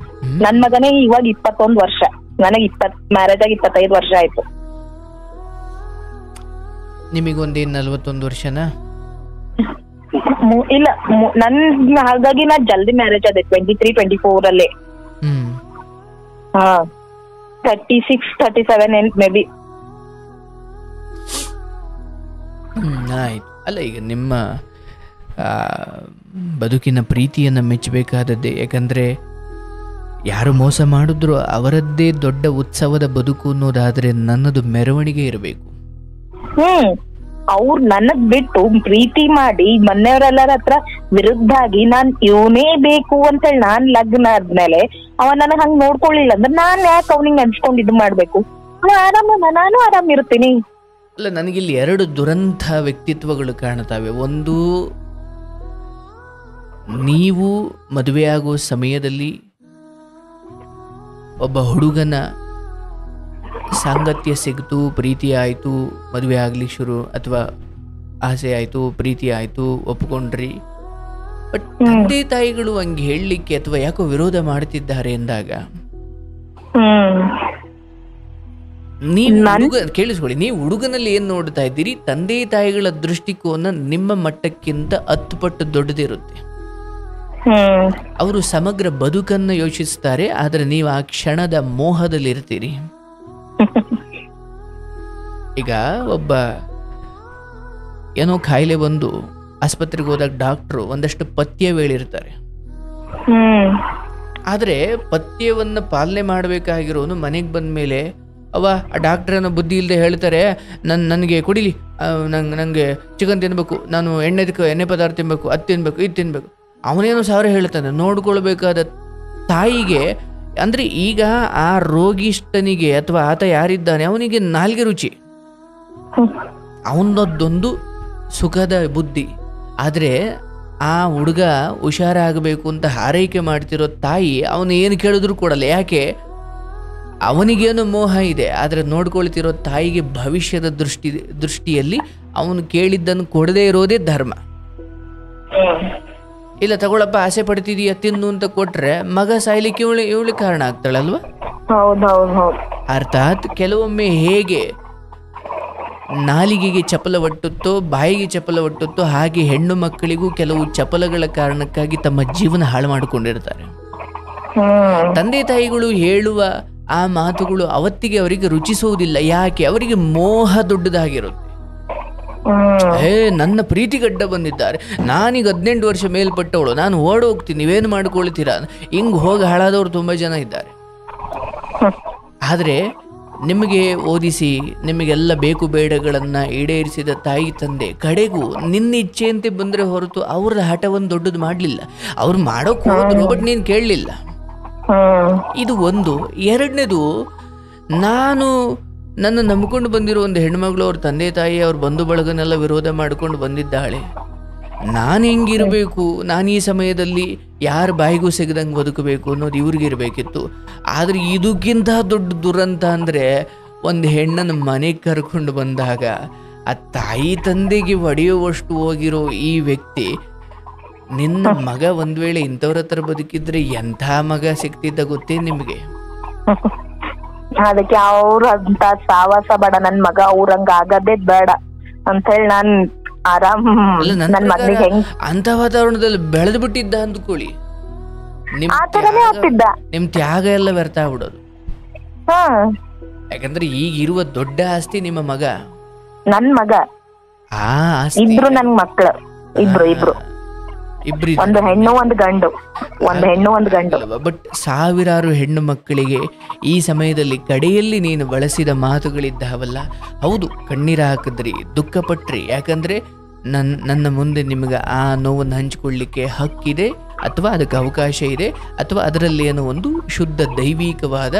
ನನ್ ಮಗನೇ ಇವಾಗ 21 ವರ್ಷ, ನನಗ್ ಮ್ಯಾರೇಜ್ ಆಗಿ 25 ವರ್ಷ ಆಯ್ತು. ನಿಮಗೊಂದೇನ್ 41 ವರ್ಷನಾ? ಇಲ್ಲ, ಹಾಗಾಗಿ ನಾ ಜಲ್ದಿ ಮ್ಯಾರೇಜ್ ಆದೆ 23-24 ಅಲ್ಲೇ. 36-37 ಮೇ ಬಿ. ಆಯ್ತು. ಅಲ್ಲ, ಈಗ ನಿಮ್ಮ ಬದುಕಿನ ಪ್ರೀತಿಯನ್ನು ಮೆಚ್ಚಬೇಕಾದದ್ದೇ. ಯಾಕಂದ್ರೆ ಯಾರು ಮೋಸ ಮಾಡಿದ್ರು ಅವರದ್ದೇ ದೊಡ್ಡ ಉತ್ಸವದ ಬದುಕು ಅನ್ನೋದಾದ್ರೆ ನನ್ನದು ಮೆರವಣಿಗೆ ಇರಬೇಕು. ಅವ್ರು ನನಗ್ ಬಿಟ್ಟು ಪ್ರೀತಿ ಮಾಡಿ ಮನೆಯವರೆಲ್ಲರ ಹತ್ರ ವಿರುದ್ಧ ಆಗಿ ನಾನ್ ಇವನೇ ಬೇಕು ಅಂತೇಳಿ ನಾನ್ ಲಗ್ನ ಆದ್ಮೇಲೆ ಅವ ನನಗ್ ಹಂಗ್ ನೋಡ್ಕೊಳ್ಳಿಲ್ಲ ಅಂದ್ರೆ ನಾನ್ ಯಾಕೆ ಅವ್ನಿಗೆ ನೆನ್ಸ್ಕೊಂಡ್ ಇದು ಮಾಡ್ಬೇಕು? ನಾನು ಆರಾಮ್ ಇರ್ತೀನಿ. ಅಲ್ಲ, ನನಗಿಲ್ಲಿ 2 ದುರಂತ ವ್ಯಕ್ತಿತ್ವಗಳು ಕಾಣ್ತಾವೆ. ಒಂದು, ನೀವು ಮದುವೆಯಾಗುವ ಸಮಯದಲ್ಲಿ ಒಬ್ಬ ಹುಡುಗನ ಸಾಂಗತ್ಯ ಸಿಗ್ತು, ಪ್ರೀತಿ ಆಯಿತು, ಮದುವೆ ಆಗ್ಲಿಕ್ಕೆ ಶುರು, ಅಥವಾ ಆಸೆ ಆಯಿತು, ಪ್ರೀತಿ ಆಯಿತು, ಒಪ್ಕೊಂಡ್ರಿ. ಬಟ್ ತಂದೆ ತಾಯಿಗಳು ಹಂಗೆ ಹೇಳಲಿಕ್ಕೆ ಅಥವಾ ಯಾಕೋ ವಿರೋಧ ಮಾಡ್ತಿದ್ದಾರೆ ಎಂದಾಗ ನೀವು ಕೇಳಿಸ್ಕೊಳ್ಳಿ, ನೀವು ಹುಡುಗನಲ್ಲಿ ಏನ್ ನೋಡ್ತಾ ಇದ್ದೀರಿ? ತಂದೆ ತಾಯಿಗಳ ದೃಷ್ಟಿಕೋನ ನಿಮ್ಮ ಮಟ್ಟಕ್ಕಿಂತ 10 ಪಟ್ಟು ದೊಡ್ಡದಿರುತ್ತೆ. ಅವರು ಸಮಗ್ರ ಬದುಕನ್ನು ಯೋಚಿಸ್ತಾರೆ, ಆದ್ರೆ ನೀವು ಆ ಕ್ಷಣದ ಮೋಹದಲ್ಲಿ ಇರ್ತೀರಿ. ಈಗ ಒಬ್ಬ ಏನೋ ಕಾಯಿಲೆ ಬಂದು ಆಸ್ಪತ್ರೆಗೆ ಹೋದಾಗ ಡಾಕ್ಟ್ರು ಒಂದಷ್ಟು ಪಥ್ಯ ಹೇಳಿರ್ತಾರೆ. ಆದ್ರೆ ಪಥ್ಯವನ್ನ ಪಾಲನೆ ಮಾಡಬೇಕಾಗಿರೋನು ಮನೆಗೆ ಬಂದ ಮೇಲೆ ಅವ ಆ ಡಾಕ್ಟ್ರನ್ನ ಬುದ್ಧಿ ಇಲ್ಲದೆ ಹೇಳ್ತಾರೆ, ನನಗೆ ಕುಡಿಲಿ, ನಂಗೆ ಚಿಕನ್ ತಿನ್ಬೇಕು, ನಾನು ಎಣ್ಣೆ ಪದಾರ್ಥ ತಿನ್ಬೇಕು, ಅದು ತಿನ್ಬೇಕು, ಇದು ತಿನ್ಬೇಕು. ಅವನೇನೋ 1000 ಹೇಳ್ತಾನೆ. ನೋಡ್ಕೊಳ್ಬೇಕಾದ ತಾಯಿಗೆ, ಅಂದ್ರೆ ಈಗ ಆ ರೋಗಿಷ್ಠನಿಗೆ ಅಥವಾ ಆತ ಯಾರಿದ್ದಾನೆ ಅವನಿಗೆ ನಾಲ್ಗೆ ರುಚಿ, ಅವನದೊಂದು ಸುಖದ ಬುದ್ಧಿ. ಆದ್ರೆ ಆ ಹುಡುಗ ಹುಷಾರಾಗಬೇಕು ಅಂತ ಹಾರೈಕೆ ಮಾಡ್ತಿರೋ ತಾಯಿ ಅವನು ಏನು ಕೇಳಿದ್ರು ಕೊಡಲ್ಲ. ಯಾಕೆ? ಅವನಿಗೇನು ಮೋಹ ಇದೆ, ಆದ್ರೆ ನೋಡ್ಕೊಳ್ತಿರೋ ತಾಯಿಗೆ ಭವಿಷ್ಯದ ದೃಷ್ಟಿಯಲ್ಲಿ ಅವನು ಕೇಳಿದ್ದನ್ನು ಕೊಡದೇ ಇರೋದೇ ಧರ್ಮ. ಇಲ್ಲ ತಗೊಳಪ್ಪ, ಆಸೆ ಪಡ್ತಿದೀಯ, ತಿನ್ನು ಅಂತ ಕೊಟ್ರೆ ಮಗ ಸಾಯ್ಲಿಕ್ಕೆ ಇವಳಿಗೆ ಕಾರಣ ಆಗ್ತಾಳಲ್ವಾ? ಅರ್ಥಾತ್ ಕೆಲವೊಮ್ಮೆ ಹೇಗೆ ನಾಲಿಗೆಗೆ ಚಪಲ ಒಟ್ಟುತ್ತೋ, ಬಾಯಿಗೆ ಚಪಲ ಒಟ್ಟುತ್ತೋ, ಹಾಗೆ ಹೆಣ್ಣು ಮಕ್ಕಳಿಗೂ ಕೆಲವು ಚಪಲಗಳ ಕಾರಣಕ್ಕಾಗಿ ತಮ್ಮ ಜೀವನ ಹಾಳು ಮಾಡಿಕೊಂಡಿರ್ತಾರೆ. ತಂದೆ ತಾಯಿಗಳು ಹೇಳುವ ಆ ಮಾತುಗಳು ಅವತ್ತಿಗೆ ಅವರಿಗೆ ರುಚಿಸುವುದಿಲ್ಲ. ಯಾಕೆ? ಅವರಿಗೆ ಮೋಹ ದೊಡ್ಡದಾಗಿರುತ್ತೆ. ನನ್ನ ಪ್ರೀತಿ ಗಡ್ಡ ಬಂದಿದ್ದಾರೆ, ನಾನೀಗ 18 ವರ್ಷ ಮೇಲ್ಪಟ್ಟವಳು, ನಾನು ಓಡೋಗ್ತೀನಿ, ನೀವೇನು ಮಾಡ್ಕೊಳ್ತೀರಾ? ಹಿಂಗ್ ಹೋಗಿ ಹಾಳಾದವ್ರು ತುಂಬಾ ಜನ ಇದ್ದಾರೆ. ಆದ್ರೆ ನಿಮಗೆ ಓದಿಸಿ ನಿಮಗೆಲ್ಲ ಬೇಕು ಬೇಡಗಳನ್ನ ಈಡೇರಿಸಿದ ತಾಯಿ ತಂದೆ ಕಡೆಗೂ ನಿನ್ನ ಇಚ್ಛೆಯಂತೆ ಬಂದ್ರೆ ಹೊರತು ಅವ್ರ ಹಠವನ್ನು ದೊಡ್ಡದು ಮಾಡ್ಲಿಲ್ಲ. ಅವ್ರು ಮಾಡೋಕ್ ಹೋದ್ರು, ಬಟ್ ನೀನ್ ಕೇಳಲಿಲ್ಲ. ಇದು ಒಂದು. ಎರಡನೇದು, ನನ್ನ ನಂಬಿಕೊಂಡು ಬಂದಿರೋ ಒಂದು ಹೆಣ್ಮಗಳು ಅವ್ರ ತಂದೆ ತಾಯಿ ಅವ್ರ ಬಂಧು ಬಳಗನೆಲ್ಲ ವಿರೋಧ ಮಾಡ್ಕೊಂಡು ಬಂದಿದ್ದಾಳೆ. ನಾನು ಹೆಂಗಿರಬೇಕು, ನಾನು ಈ ಸಮಯದಲ್ಲಿ ಯಾರ ಬಾಯಿಗೂ ಸಿಗದಂಗೆ ಬದುಕಬೇಕು ಅನ್ನೋದು ಇವ್ರಿಗಿರ್ಬೇಕಿತ್ತು. ಆದ್ರೆ ಇದಕ್ಕಿಂತ ದೊಡ್ಡ ದುರಂತ ಅಂದ್ರೆ ಒಂದು ಹೆಣ್ಣನ್ನು ಮನೆಗೆ ಕರ್ಕೊಂಡು ಬಂದಾಗ ಆ ತಾಯಿ ತಂದೆಗೆ ಒಡೆಯುವಷ್ಟು ಹೋಗಿರೋ ಈ ವ್ಯಕ್ತಿ, ನಿನ್ನ ಮಗ ಒಂದ್ ವೇಳೆ ಇಂಥವ್ರ ಹತ್ರ ಬದುಕಿದ್ರೆ ಎಂಥ ಮಗ ಸಿಗ್ತಿದ್ದ ಗೊತ್ತೇ ನಿಮ್ಗೆ? ಅದಕ್ಕೆ ಅವ್ರ ಅಂತ ಸಾವಾಸ ಬೇಡ, ನನ್ ಮಗ ಅವ್ರಂಗ ಆಗದೇ ಬೇಡ ಅಂತ ಹೇಳಿ ನಾನ್ ಆರಾಮ್ ನನ್ ಮಗನಿಗೆ ಹೆಂಗ್ ಅಂತ ವಾತಾವರಣದಲ್ಲಿ ಬೆಳೆದು ಬಿಟ್ಟಿದ್ದ ಅಂದ್ಕೊಳ್ಳಿ, ನಿಮ್ ತ್ಯಾಗ ಎಲ್ಲ ವ್ಯರ್ಥ ಆಗ್ಬಿಡೋದು. ಯಾಕಂದ್ರೆ ಈಗ ಇರುವ ದೊಡ್ಡ ಆಸ್ತಿ ನಿಮ್ಮ ಮಗ, ನನ್ ಮಗ. ಆ ಆಸ್ತಿ ಇಬ್ರು ನನ್ ಮಕ್ಳು, ಇಬ್ರು ಒಂದು ಹೆಣ್ಣು ಒಂದು ಗಂಡು. ಬಟ್ ಸಾವಿರಾರು ಹೆಣ್ಣು ಮಕ್ಕಳಿಗೆ ಈ ಸಮಯದಲ್ಲಿ ಕಡೆಯಲ್ಲಿ ನೀನು ಬಳಸಿದ ಮಾತುಗಳಿದ್ದಾವಲ್ಲ, ಹೌದು, ಕಣ್ಣೀರ ಹಾಕಿದ್ರಿ, ದುಃಖ ಪಟ್ರಿ. ಯಾಕಂದ್ರೆ ನನ್ನ ಮುಂದೆ ನಿಮಗೆ ಆ ನೋವನ್ನು ಹಂಚಿಕೊಳ್ಳಿಕ್ಕೆ ಹಕ್ಕಿದೆ, ಅಥವಾ ಅದಕ್ಕೆ ಅವಕಾಶ ಇದೆ, ಅಥವಾ ಅದರಲ್ಲಿ ಏನೋ ಒಂದು ಶುದ್ಧ ದೈವಿಕವಾದ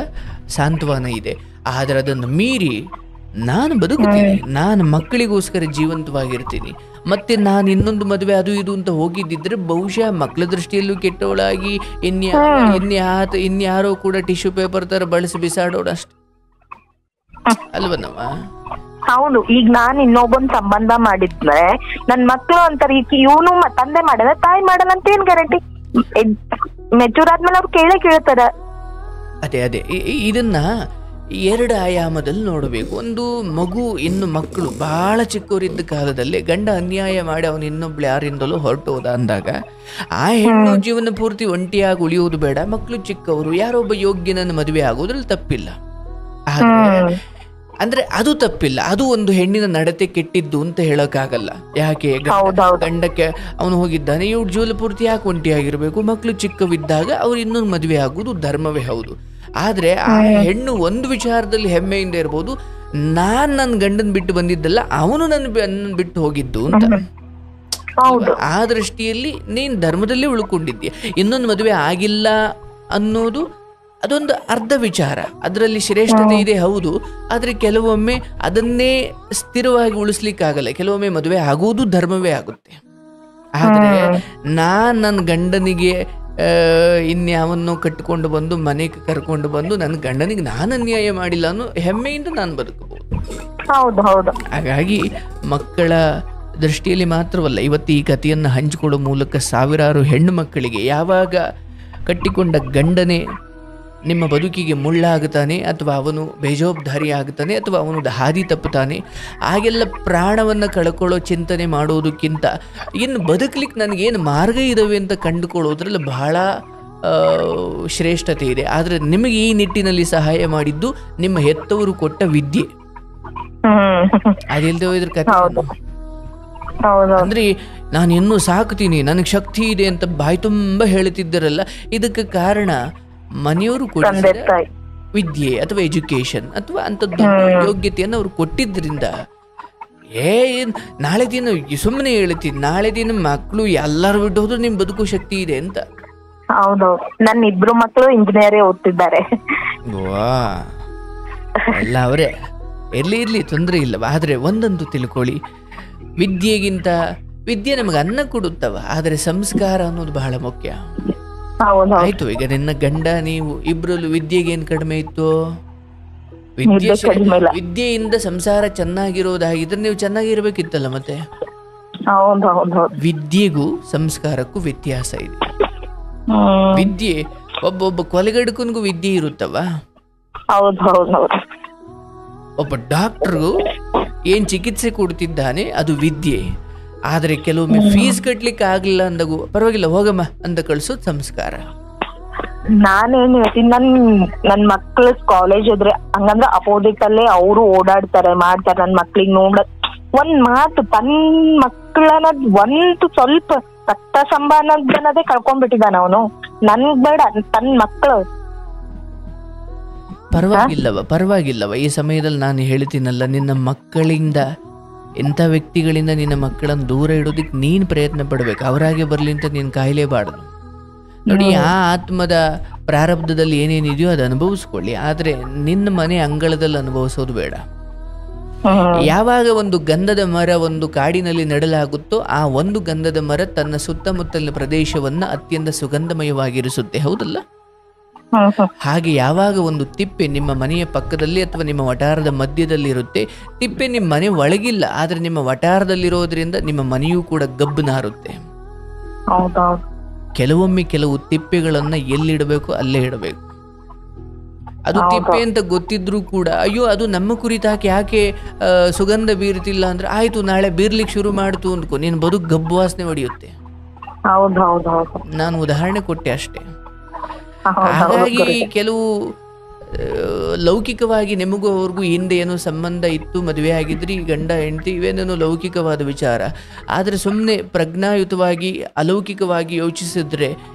ಸಾಂತ್ವನ ಇದೆ. ಆದರೆ ಅದನ್ನು ಮೀರಿ ನಾನು ಬದುಕ್ತೀನಿ, ನಾನು ಮಕ್ಕಳಿಗೋಸ್ಕರ ಜೀವಂತವಾಗಿರ್ತೀನಿ, ಮತ್ತೆ ನಾನು ಇನ್ನೊಂದು ಮದುವೆ ಅದು ಇದು ಅಂತ ಹೋಗಿದ್ದಿದ್ರೆ ಬಹುಶಃ ಮಕ್ಕಳ ದೃಷ್ಟಿಯಲ್ಲೂ ಕೆಟ್ಟವಳಾಗಿ ಇನ್ಯಾರೋ ಕೂಡ ಟಿಶ್ಯೂ ಪೇಪರ್ ತರ ಬಳಸಿ ಬಿಸಾಡೋಣ ಅಷ್ಟೆ ಅಲ್ವನವ? ಹೌದು. ಈಗ ನಾನ್ ಇನ್ನೊಬ್ಬನ್ ಸಂಬಂಧ ಮಾಡಿದ್ರೆ ನನ್ ಮಕ್ಳು ಅಂತಾರೆ ಇವನು ತಂದೆ ಮಾಡಲ್ಲ ತಾಯಿ ಮಾಡಲ್ಲ ಅಂತ ಏನ್ ಗ್ಯಾರಂಟಿ? ಮೆಚೂರ್ ಆದ್ಮೇಲೆ ಅವ್ರು ಕೇಳ್ತಾರ. ಅದೇ ಇದನ್ನ ಎರಡು ಆಯಾಮದಲ್ಲಿ ನೋಡಬೇಕು. ಒಂದು ಮಗು, ಇನ್ನು ಮಕ್ಕಳು ಬಹಳ ಚಿಕ್ಕವರಿದ್ದ ಕಾಲದಲ್ಲಿ ಗಂಡ ಅನ್ಯಾಯ ಮಾಡಿ ಅವನು ಇನ್ನೊಬ್ಳು ಯಾರಿಂದಲೂ ಹೊರಟು ಹೋದ ಅಂದಾಗ ಆ ಹೆಣ್ಣು ಜೀವನ ಪೂರ್ತಿ ಒಂಟಿಯಾಗಿ ಉಳಿಯುವುದು ಬೇಡ, ಮಕ್ಕಳು ಚಿಕ್ಕವರು, ಯಾರೊಬ್ಬ ಯೋಗ್ಯನನ್ನು ಮದುವೆ ಆಗೋದ್ರಲ್ಲಿ ತಪ್ಪಿಲ್ಲ. ಅಂದ್ರೆ ಅದು ತಪ್ಪಿಲ್ಲ, ಅದು ಒಂದು ಹೆಣ್ಣಿನ ನಡತೆ ಕೆಟ್ಟಿದ್ದು ಅಂತ ಹೇಳಕ್ಕಾಗಲ್ಲ. ಯಾಕೆ ಗಂಡಕ್ಕೆ ಅವನು ಹೋಗಿದ್ದಾನೆ, ಇವ್ರು ಜೀವನ ಪೂರ್ತಿ ಯಾಕೆ ಒಂಟಿಯಾಗಿರ್ಬೇಕು, ಮಕ್ಕಳು ಚಿಕ್ಕವಿದ್ದಾಗ ಅವ್ರು ಇನ್ನೊಂದು ಮದುವೆ ಆಗುವುದು ಧರ್ಮವೇ ಹೌದು. ಆದ್ರೆ ಆ ಹೆಣ್ಣು ಒಂದು ವಿಚಾರದಲ್ಲಿ ಹೆಮ್ಮೆಯಿಂದ ಇರ್ಬೋದು, ನನ್ನ ಗಂಡನ್ ಬಿಟ್ಟು ಬಂದಿದ್ದಲ್ಲ, ಅವನು ನನ್ನ ಬಿಟ್ಟು ಹೋಗಿದ್ದು ಅಂತ. ಆ ದೃಷ್ಟಿಯಲ್ಲಿ ನೀನ್ ಧರ್ಮದಲ್ಲೇ ಉಳ್ಕೊಂಡಿದ್ದೀಯ. ಇನ್ನೊಂದು ಮದುವೆ ಆಗಿಲ್ಲ ಅನ್ನೋದು ಅದೊಂದು ಅರ್ಧ ವಿಚಾರ, ಅದರಲ್ಲಿ ಶ್ರೇಷ್ಠತೆ ಇದೆ ಹೌದು. ಆದ್ರೆ ಕೆಲವೊಮ್ಮೆ ಅದನ್ನೇ ಸ್ಥಿರವಾಗಿ ಉಳಿಸ್ಲಿಕ್ಕಾಗಲ್ಲ. ಕೆಲವೊಮ್ಮೆ ಮದುವೆ ಆಗುವುದು ಧರ್ಮವೇ ಆಗುತ್ತೆ. ಆದ್ರೆ ನನ್ನ ಗಂಡನಿಗೆ ಇನ್ಯಾವನ್ನೋ ಕಟ್ಟಿಕೊಂಡು ಬಂದು ಮನೆಗೆ ಕರ್ಕೊಂಡು ಬಂದು ನನ್ನ ಗಂಡನಿಗೆ ನಾನು ಅನ್ಯಾಯ ಮಾಡಿಲ್ಲ ಅನ್ನೋ ಹೆಮ್ಮೆಯಿಂದ ನಾನು ಬದುಕಬಹುದು. ಹಾಗಾಗಿ ಮಕ್ಕಳ ದೃಷ್ಟಿಯಲ್ಲಿ ಮಾತ್ರವಲ್ಲ, ಇವತ್ತು ಈ ಕಥೆಯನ್ನು ಹಂಚಿಕೊಳ್ಳೋ ಮೂಲಕ ಸಾವಿರಾರು ಹೆಣ್ಣು ಮಕ್ಕಳಿಗೆ ಯಾವಾಗ ಕಟ್ಟಿಕೊಂಡ ಗಂಡನೇ ನಿಮ್ಮ ಬದುಕಿಗೆ ಮುಳ್ಳಾಗುತ್ತಾನೆ, ಅಥವಾ ಅವನು ಬೇಜವಾಬ್ದಾರಿ ಆಗುತ್ತಾನೆ, ಅಥವಾ ಅವನು ಹಾದಿ ತಪ್ಪುತ್ತಾನೆ, ಆಗೆಲ್ಲ ಪ್ರಾಣವನ್ನು ಕಳ್ಕೊಳ್ಳೋ ಚಿಂತನೆ ಮಾಡೋದಕ್ಕಿಂತ ಇನ್ನು ಬದುಕಲಿಕ್ಕೆ ನನಗೇನು ಮಾರ್ಗ ಇದಾವೆ ಅಂತ ಕಂಡುಕೊಳ್ಳೋದ್ರಲ್ಲಿ ಬಹಳ ಶ್ರೇಷ್ಠತೆ ಇದೆ. ಆದರೆ ನಿಮಗೆ ಈ ನಿಟ್ಟಿನಲ್ಲಿ ಸಹಾಯ ಮಾಡಿದ್ದು ನಿಮ್ಮ ಹೆತ್ತವರು ಕೊಟ್ಟ ವಿದ್ಯೆ. ಅದಿಲ್ಲದೆ ಹೋದ್ರ ಕಥೆ ಅಂದ್ರೆ ನಾನು ಇನ್ನೂ ಸಾಕ್ತೀನಿ, ನನಗೆ ಶಕ್ತಿ ಇದೆ ಅಂತ ಬಾಯಿ ತುಂಬ ಹೇಳ್ತಿದ್ದರಲ್ಲ, ಇದಕ್ಕೆ ಕಾರಣ ಮನೆಯವರು ಕೊಡಿಸಿದ ವಿದ್ಯೆ ಅಥವಾ ಎಜುಕೇಶನ್ ಅಥವಾ ಅಂಥದ್ದು ಯೋಗ್ಯತೆಯನ್ನು ಅವ್ರು ಕೊಟ್ಟಿದ್ದರಿಂದ ನಾಳೆ ದಿನ ಸುಮ್ಮನೆ ಹೇಳ್ತೀನಿ, ನಾಳೆ ದಿನ ಮಕ್ಕಳು ಎಲ್ಲರೂ ಬಿಟ್ಟು ಹೋದ್ರು ನಿಮ್ ಬದುಕು ಶಕ್ತಿ ಇದೆ ಅಂತ. ಹೌದೌದು, ನನ್ನ ಇಬ್ರು ಮಕ್ಕಳು ಇಂಜಿನಿಯರೇ ಓದ್ತಿದ್ದಾರೆ. ವಾ, ಎಲ್ಲ ಅವರೇ ಇರ್ಲಿ ತೊಂದರೆ ಇಲ್ಲ. ಆದ್ರೆ ಒಂದಂತೂ ತಿಳ್ಕೊಳ್ಳಿ, ವಿದ್ಯೆ ನಮಗೆ ಅನ್ನ ಕೊಡುತ್ತವ, ಆದ್ರೆ ಸಂಸ್ಕಾರ ಅನ್ನೋದು ಬಹಳ ಮುಖ್ಯ. ಆಯ್ತು, ಈಗ ನಿನ್ನ ಗಂಡ ನೀವು ಇಬ್ರಲ್ಲೂ ವಿದ್ಯೆಗೆ ಏನ್ ಕಡಿಮೆ ಇತ್ತು? ವಿದ್ಯೆಯಿಂದ ಸಂಸಾರ ಚೆನ್ನಾಗಿರೋದಾಗಿದ್ರೆ ನೀವು ಚೆನ್ನಾಗಿರ್ಬೇಕಿತ್ತಲ್ಲ. ಮತ್ತೆ ವಿದ್ಯೆಗೂ ಸಂಸ್ಕಾರಕ್ಕೂ ವ್ಯತ್ಯಾಸ ಇದೆ. ವಿದ್ಯೆ ಒಬ್ಬೊಬ್ಬ ಕೊಲೆಗಡಕನ್ಗೂ ವಿದ್ಯೆ ಇರುತ್ತವ. ಒಬ್ಬ ಡಾಕ್ಟರ್ಗೂ ಏನ್ ಚಿಕಿತ್ಸೆ ಕೊಡ್ತಿದ್ದಾನೆ ಅದು ವಿದ್ಯೆ. ಆದರೆ ಕೆಲವೊಮ್ಮೆ ಫೀಸ್ ಕಟ್ಲಿಕ್ಕೆ ಆಗ್ಲಿಲ್ಲ ಅಂದಾಗೂ ಪರವಾಗಿಲ್ಲ ಹೋಗಮ್ಮ ಅಂತ ಕಳ್ಸೋದು ಸಂಸ್ಕಾರ. ನಾನೇನ್ ಹೇಳ್ತೀನಿ, ನನ್ ಮಕ್ಳ ಕಾಲೇಜ್ ಇದ್ರೆ ಹಂಗಂದ್ರೆ ಅಪೋಸಿಟ್ ಅಲ್ಲೇ ಅವರು ಓಡಾಡ್ತಾರೆ ಮಾಡ್ತಾರೆ. ನನ್ ಮಕ್ಳಿಗೆ ಒಂದ್ ಮಾತು ತನ್ ಮಕ್ಳನ್ನ ಒಂದು ಸ್ವಲ್ಪ ರಕ್ತ ಸಂಬಂಧನದೇ ಕಳ್ಕೊಂಡ್ಬಿಟ್ಟಿದ್ದಾನ ಅವನು. ನನ್ಗ್ ಬೇಡ, ತನ್ ಮಕ್ಳು. ಪರವಾಗಿಲ್ಲವ ಈ ಸಮಯದಲ್ಲಿ ನಾನು ಹೇಳ್ತೀನಲ್ಲ, ನಿನ್ನ ಮಕ್ಕಳಿಂದ ಇಂಥ ವ್ಯಕ್ತಿಗಳಿಂದ ನಿನ್ನ ಮಕ್ಕಳನ್ನು ದೂರ ಇಡೋದಕ್ಕೆ ನೀನು ಪ್ರಯತ್ನ ಪಡ್ಬೇಕು. ಅವರಾಗೆ ಬರ್ಲಿ ಅಂತ ನೀನು ಕಾಯಲೇಬಾರ್ದು. ನೋಡಿ, ಆ ಆತ್ಮದ ಪ್ರಾರಬ್ಧದಲ್ಲಿ ಏನೇನಿದೆಯೋ ಅದು ಅನುಭವಿಸ್ಕೊಳ್ಳಿ, ಆದ್ರೆ ನಿನ್ನ ಮನೆ ಅಂಗಳದಲ್ಲಿ ಅನುಭವಿಸೋದು ಬೇಡ. ಯಾವಾಗ ಒಂದು ಗಂಧದ ಮರ ಒಂದು ಕಾಡಿನಲ್ಲಿ ನೆಡಲಾಗುತ್ತೋ ಆ ಒಂದು ಗಂಧದ ಮರ ತನ್ನ ಸುತ್ತಮುತ್ತಲಿನ ಪ್ರದೇಶವನ್ನ ಅತ್ಯಂತ ಸುಗಂಧಮಯವಾಗಿರಿಸುತ್ತೆ, ಹೌದಲ್ಲ? ಹಾಗೆ ಯಾವಾಗ ಒಂದು ತಿಪ್ಪೆ ನಿಮ್ಮ ಮನೆಯ ಪಕ್ಕದಲ್ಲಿ ಅಥವಾ ನಿಮ್ಮ ವಠಾರದ ಮಧ್ಯದಲ್ಲಿ ಇರುತ್ತೆ, ತಿಪ್ಪೆ ನಿಮ್ಮ ಮನೆ ಒಳಗಿಲ್ಲ, ಆದ್ರೆ ನಿಮ್ಮ ವಠಾರದಲ್ಲಿರೋದ್ರಿಂದ ನಿಮ್ಮ ಮನೆಯೂ ಕೂಡ ಗಬ್ಬನಾರುತ್ತೆ. ಕೆಲವೊಮ್ಮೆ ಕೆಲವು ತಿಪ್ಪೆಗಳನ್ನ ಎಲ್ಲಿಡಬೇಕು ಅಲ್ಲೇ ಇಡಬೇಕು. ಅದು ತಿಪ್ಪೆ ಅಂತ ಗೊತ್ತಿದ್ರೂ ಕೂಡ ಅಯ್ಯೋ ಅದು ನಮ್ಮ ಕುರಿತಾಕೆ ಯಾಕೆ ಸುಗಂಧ ಬೀರ್ತಿಲ್ಲ ಅಂದ್ರೆ ಆಯ್ತು ನಾಳೆ ಬೀರ್ಲಿಕ್ಕೆ ಶುರು ಮಾಡ್ತು ಅಂದ್ಕೊ, ನೀನು ಬದುಕು ಗಬ್ಬು ವಾಸನೆ ಹೊಡೆಯುತ್ತೆ. ನಾನು ಉದಾಹರಣೆ ಕೊಟ್ಟೆ ಅಷ್ಟೇ. ಹಾಗಾಗಿ ಕೆಲವು ಲೌಕಿಕವಾಗಿ ನಿಮಗೂ ಅವ್ರಿಗೂ ಹಿಂದೆ ಏನೋ ಸಂಬಂಧ ಇತ್ತು, ಮದುವೆ ಆಗಿದ್ರಿ, ಗಂಡ ಹೆಂಡತಿ, ಇವೇನೇನೋ ಲೌಕಿಕವಾದ ವಿಚಾರ. ಆದರೆ ಸುಮ್ಮನೆ ಪ್ರಜ್ಞಾಯುತವಾಗಿ ಅಲೌಕಿಕವಾಗಿ ಯೋಚಿಸಿದ್ರೆ